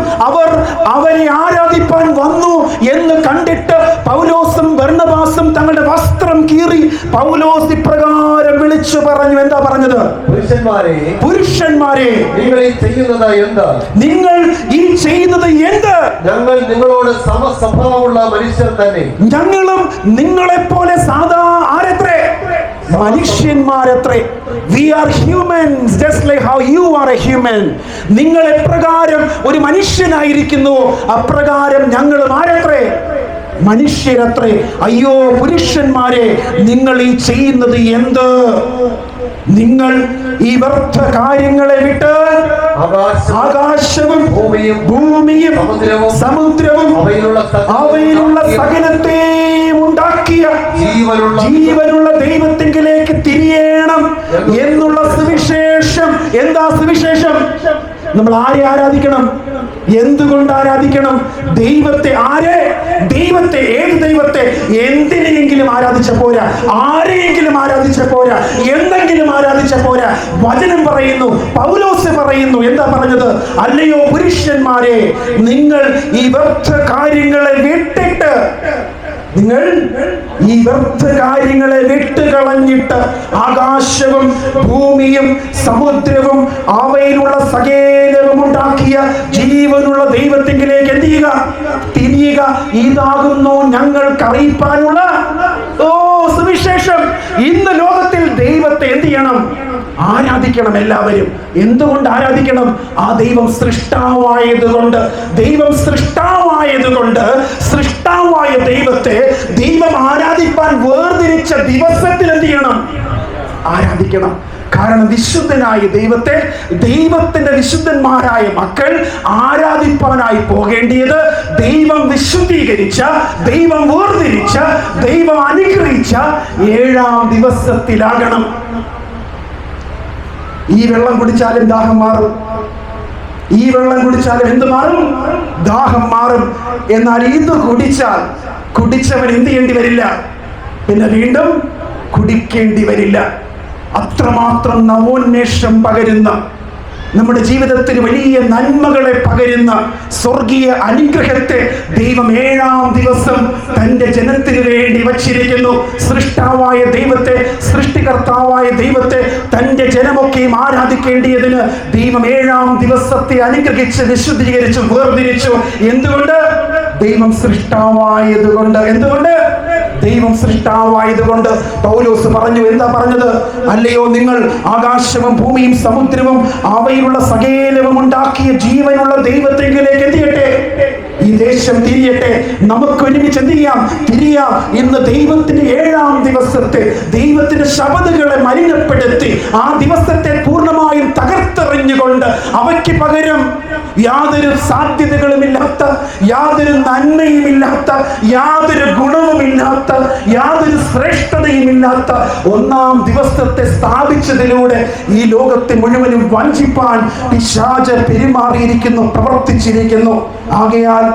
അവരെ ആരാധിപ്പാൻ വന്നു എന്ന് കണ്ടിട്ട് പൗലോസും ബർന്നബാസും തങ്ങളുടെ വസ്ത്രം കീറി പൗലോസ് ഇപ്രകാരം വിളിച്ചു പറഞ്ഞു. എന്താ പറഞ്ഞത്? പുരുഷന്മാരെ, നിങ്ങൾ ഈ ചെയ്യുന്നത് എന്ത്? ഞങ്ങൾ നിങ്ങളോട് സമസ്വഭാവമുള്ള മനുഷ്യർ തന്നെ. ഞങ്ങളും നിങ്ങളെപ്പോലെ സാധാ ആരത്രേ? മനുഷ്യന്മാരത്രേ. We are humans just like how you are a human. നിങ്ങൾ എപ്രകാരം ഒരു മനുഷ്യനായിരിക്കുന്നു അപ്രകാരം ഞങ്ങളും ആരത്രേ? മനുഷ്യരത്രേ. അയ്യോ പുരുഷന്മാരെ, നിങ്ങൾ ഈ ചെയ്യുന്നത് എന്ത്? നിങ്ങൾ ഈ വ്യർത്ഥ കാര്യങ്ങളെ വിട്ട് ആകാശവും ഭൂമിയും സമുദ്രവും അവയിലുള്ള സകലത്തെയും ഉണ്ടാക്കിയ ജീവനുള്ള ദൈവത്തിങ്കിലേക്ക് തിരിയണം എന്നുള്ള സുവിശേഷം. എന്താ സുവിശേഷം? നമ്മൾ ആരെ ആരാധിക്കണം? എന്തുകൊണ്ട് ആരാധിക്കണം? ദൈവത്തെ. ആരെ? ദൈവത്തെ. ഏത് ദൈവത്തെ? എന്തിനെങ്കിലും ആരാധിച്ച പോരാ, ആരെയെങ്കിലും ആരാധിച്ച പോരാ, എന്തെങ്കിലും ആരാധിച്ച പോരാ. വചനം പറയുന്നു, പൗലോസ് പറയുന്നു. എന്താ പറഞ്ഞത്? അല്ലയോ പുരുഷന്മാരെ, നിങ്ങൾ ഈ വ്യർത്ഥ കാര്യങ്ങളെ വിട്ടിട്ട്, നിങ്ങൾ ഈ വ്യർത്ഥ കാര്യങ്ങളെ വിട്ടുകളഞ്ഞിട്ട് ആകാശവും ഭൂമിയും സമുദ്രവും അവയിലുള്ള സകലവും ഉണ്ടാക്കിയ ജീവനുള്ള ദൈവത്തിങ്കിലേക്ക് എന്ത് ചെയ്യുക? തിരിയുക. ഇതാകുന്നു ഞങ്ങൾക്ക് അറിയിപ്പാനുള്ള സുവിശേഷം. ഇന്ന് ലോകത്തിൽ ദൈവത്തെ എന്ത് ചെയ്യണം? ആരാധിക്കണം എല്ലാവരും. എന്തുകൊണ്ട് ആരാധിക്കണം? ആ ദൈവം സൃഷ്ടാവായതുകൊണ്ട്. ദൈവം സൃഷ്ടാവായതുകൊണ്ട് സൃഷ്ടാവായ ദൈവത്തെ ദൈവം ആരാധിപ്പാൻ വേർതിരിച്ച ദിവസത്തിൽ എന്ത് ചെയ്യണം? ആരാധിക്കണം. കാരണം വിശുദ്ധനായ ദൈവത്തെ, ദൈവത്തിന്റെ വിശുദ്ധന്മാരായ മക്കൾ ആരാധിപ്പാനായി പോകേണ്ടിയത് ദൈവം വിശുദ്ധീകരിച്ച, ദൈവം വേർതിരിച്ച, ദൈവം അനുഗ്രഹിച്ച 7-ാം ദിവസത്തിലാകണം. ഈ വെള്ളം കുടിച്ചാലും ദാഹം മാറും. ഈ വെള്ളം കുടിച്ചാലും എന്ത് മാറും? ദാഹം മാറും. എന്നാൽ ഇത് കുടിച്ചവൻ എന്ത് ചെയ്യേണ്ടി വരില്ല? പിന്നെ വീണ്ടും കുടിക്കേണ്ടി വരില്ല. അത്രമാത്രം നവോന്മേഷം പകരുന്ന, നമ്മുടെ ജീവിതത്തിന് വലിയ നന്മകളെ പകരുന്ന സ്വർഗീയ അനുഗ്രഹത്തെ ദൈവം 7-ാം ദിവസം തന്റെ ജനത്തിന് വേണ്ടി വച്ചിരിക്കുന്നു. സൃഷ്ടാവായ ദൈവത്തെ, സൃഷ്ടികർത്താവായ ദൈവത്തെ തന്റെ ജനമൊക്കെയും ആരാധിക്കേണ്ടിയതിന് ദൈവം 7-ാം ദിവസത്തെ അനുഗ്രഹിച്ച് വിശുദ്ധീകരിച്ചു വേർതിരിച്ചു. എന്തുകൊണ്ട്? ദൈവം സൃഷ്ടാവായതുകൊണ്ട്. എന്തുകൊണ്ട്? ദൈവം സൃഷ്ടാവായതുകൊണ്ട്. പൗലോസ് പറഞ്ഞു. എന്താ പറഞ്ഞത്? അല്ലയോ നിങ്ങൾ ആകാശവും ഭൂമിയും സമുദ്രവും അവയിലുള്ള സകലവും ഉണ്ടാക്കിയ ജീവനുള്ള ദൈവത്തിലേക്ക് എന്തിയട്ടെ? ഈ ദേശം തിരിയട്ടെ. നമുക്ക് ഒരുമിച്ച് എന്ത് ചെയ്യാം? തിരിയാം. ഇന്ന് ദൈവത്തിന്റെ 7-ാം ദിവസത്തെ ദൈവത്തിന്റെ ശബദങ്ങളെ മലിനപ്പെടുത്തി ആ ദിവസത്തെ പൂർണ്ണമായും തകർത്തെറിഞ്ഞുകൊണ്ട് അവയ്ക്ക് പകരം യാതൊരു സാധ്യതകളുമില്ലാത്ത, യാതൊരു നന്മയുമില്ലാത്ത, യാതൊരു ഗുണവുമില്ലാത്ത, യാതൊരു ശ്രേഷ്ഠതയുമില്ലാത്ത 1-ാം ദിവസത്തെ സ്ഥാപിച്ചതിലൂടെ ഈ ലോകത്തെ മുഴുവനും വഞ്ചിപ്പാൻ പിശാച് പെരുമാറിയിരിക്കുന്നു, പ്രവർത്തിച്ചിരിക്കുന്നു. ആകയാൽ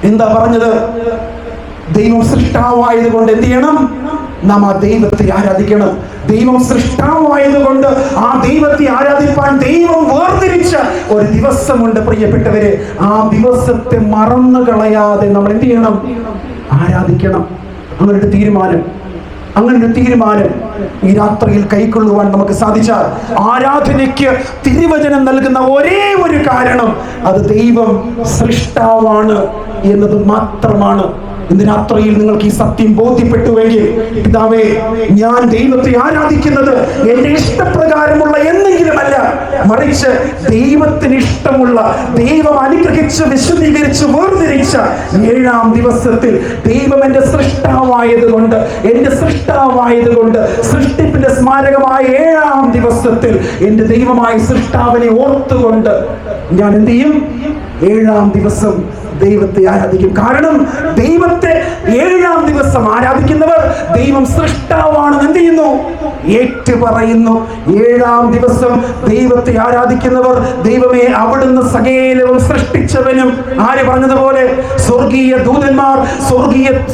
എന്താ പറഞ്ഞത്? ദൈവം സൃഷ്ടാവായതുകൊണ്ട് എന്ത് ചെയ്യണം? നാം ആ ദൈവത്തെ ആരാധിക്കണം. ദൈവം സൃഷ്ടാവായതുകൊണ്ട് ആ ദൈവത്തെ ആരാധിപ്പാൻ ദൈവം വേർതിരിച്ച ഒരു ദിവസമുണ്ട് പ്രിയപ്പെട്ടവരെ. ആ ദിവസത്തെ മറന്നു കളയാതെ നമ്മൾ എന്ത് ചെയ്യണം? ആരാധിക്കണം. അങ്ങനൊരു തീരുമാനം ഈ രാത്രിയിൽ കൈക്കൊള്ളുവാൻ നമുക്ക് സാധിച്ചാൽ, ആരാധനയ്ക്ക് തിരുവചനം നൽകുന്ന ഒരേ ഒരു കാരണം അത് ദൈവം സൃഷ്ടാവാണ് എന്നത് മാത്രമാണ്. ഇന്ന് രാത്രിയിൽ നിങ്ങൾക്ക് ഈ സത്യം ബോധ്യപ്പെട്ടുവെങ്കിൽ, പിതാവേ, ഞാൻ ദൈവത്തെ ആരാധിക്കുന്നത് എന്റെ ഇഷ്ടപ്രകാരമുള്ള എന്തെങ്കിലുമല്ല, മറിച്ച് ദൈവത്തിന് ഇഷ്ടമുള്ള, ദൈവം അനുഗ്രഹിച്ച് വിശദീകരിച്ച് വേർതിരിച്ച 7-ാം ദിവസത്തിൽ ദൈവം എന്റെ സൃഷ്ടാവായതുകൊണ്ട്, സൃഷ്ടിപ്പിന്റെ സ്മാരകമായ 7-ാം ദിവസത്തിൽ എന്റെ ദൈവമായ സൃഷ്ടാവിനെ ഓർത്തുകൊണ്ട് ഞാൻ എന്ത് ചെയ്യും? 7-ാം ദിവസം ദൈവത്തെ ആരാധിക്കും. കാരണം ദൈവത്തെ 7-ാം ദിവസം ആരാധിക്കുന്നവർ ദൈവം സൃഷ്ടാവാണെന്ന് എന്ത് ചെയ്യുന്നു? ഏറ്റുപറയുന്നു. 7-ാം ദിവസം ദൈവത്തെ ആരാധിക്കുന്നവർ, ദൈവമേ, അവിടുന്ന് സകലവും സൃഷ്ടിച്ചവനും, ആര് പറഞ്ഞതുപോലെ സ്വർഗീയ ദൂതന്മാർ,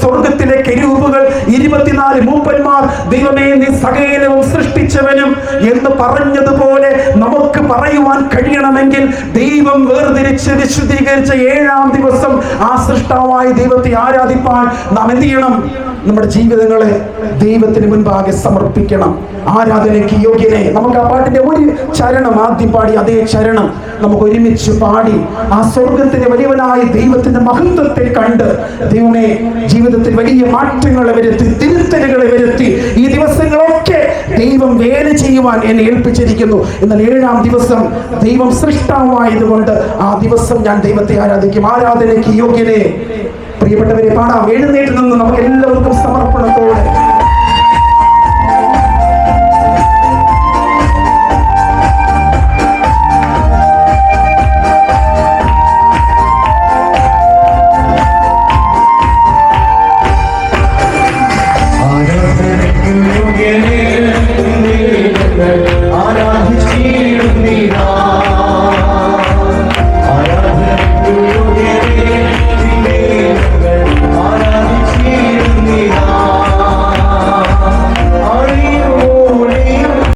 സ്വർഗത്തിലെ കെരൂബുകൾ, 24 മൂപ്പന്മാർ, ദൈവമേ, നീ സകലവും സൃഷ്ടിച്ചവനും എന്ന് പറഞ്ഞതുപോലെ നമുക്ക് പറയുവാൻ കഴിയണമെങ്കിൽ ദൈവം വേർതിരിച്ച് വിശുദ്ധീകരിച്ച 7-ാം ദിവസം ആ സൃഷ്ടാവായ ദൈവത്തെ ആരാധിപ്പാൻ നാം എന്ത് ചെയ്യണം? നമ്മുടെ ജീവിതങ്ങളെ ദൈവത്തിന് മുൻപാകെ സമർപ്പിക്കണം. ആരാധനയ്ക്ക് യോഗ്യനെ. നമുക്ക് ആ പാട്ടിന്റെ ഒരു ചരണം ആദ്യം പാടി, അതേ ചരണം നമുക്ക് ഒരുമിച്ച് പാടി ആ സ്വർഗത്തിലെ വലിയവനായ ദൈവത്തിന്റെ മഹത്വത്തെ കണ്ട്, ദൈവമേ, ജീവിതത്തിൽ വലിയ മാറ്റങ്ങളെ വരുത്തി, തിരുത്തലുകളെ വരുത്തി, ഈ ദിവസങ്ങളൊക്കെ ദൈവം വേല ചെയ്യുവാൻ എന്നെ ഏൽപ്പിച്ചിരിക്കുന്നു. എന്നാൽ 7-ാം ദിവസം ദൈവം സൃഷ്ടാവായതുകൊണ്ട് ആ ദിവസം ഞാൻ ദൈവത്തെ ആരാധിക്കും. ആരാധനയ്ക്ക് യോഗ്യനെ. പ്രിയപ്പെട്ടവരെ, പാടാം. എഴുന്നേറ്റ് നിന്ന് നമുക്ക് എല്ലാവർക്കും സമർപ്പണത്തോടെ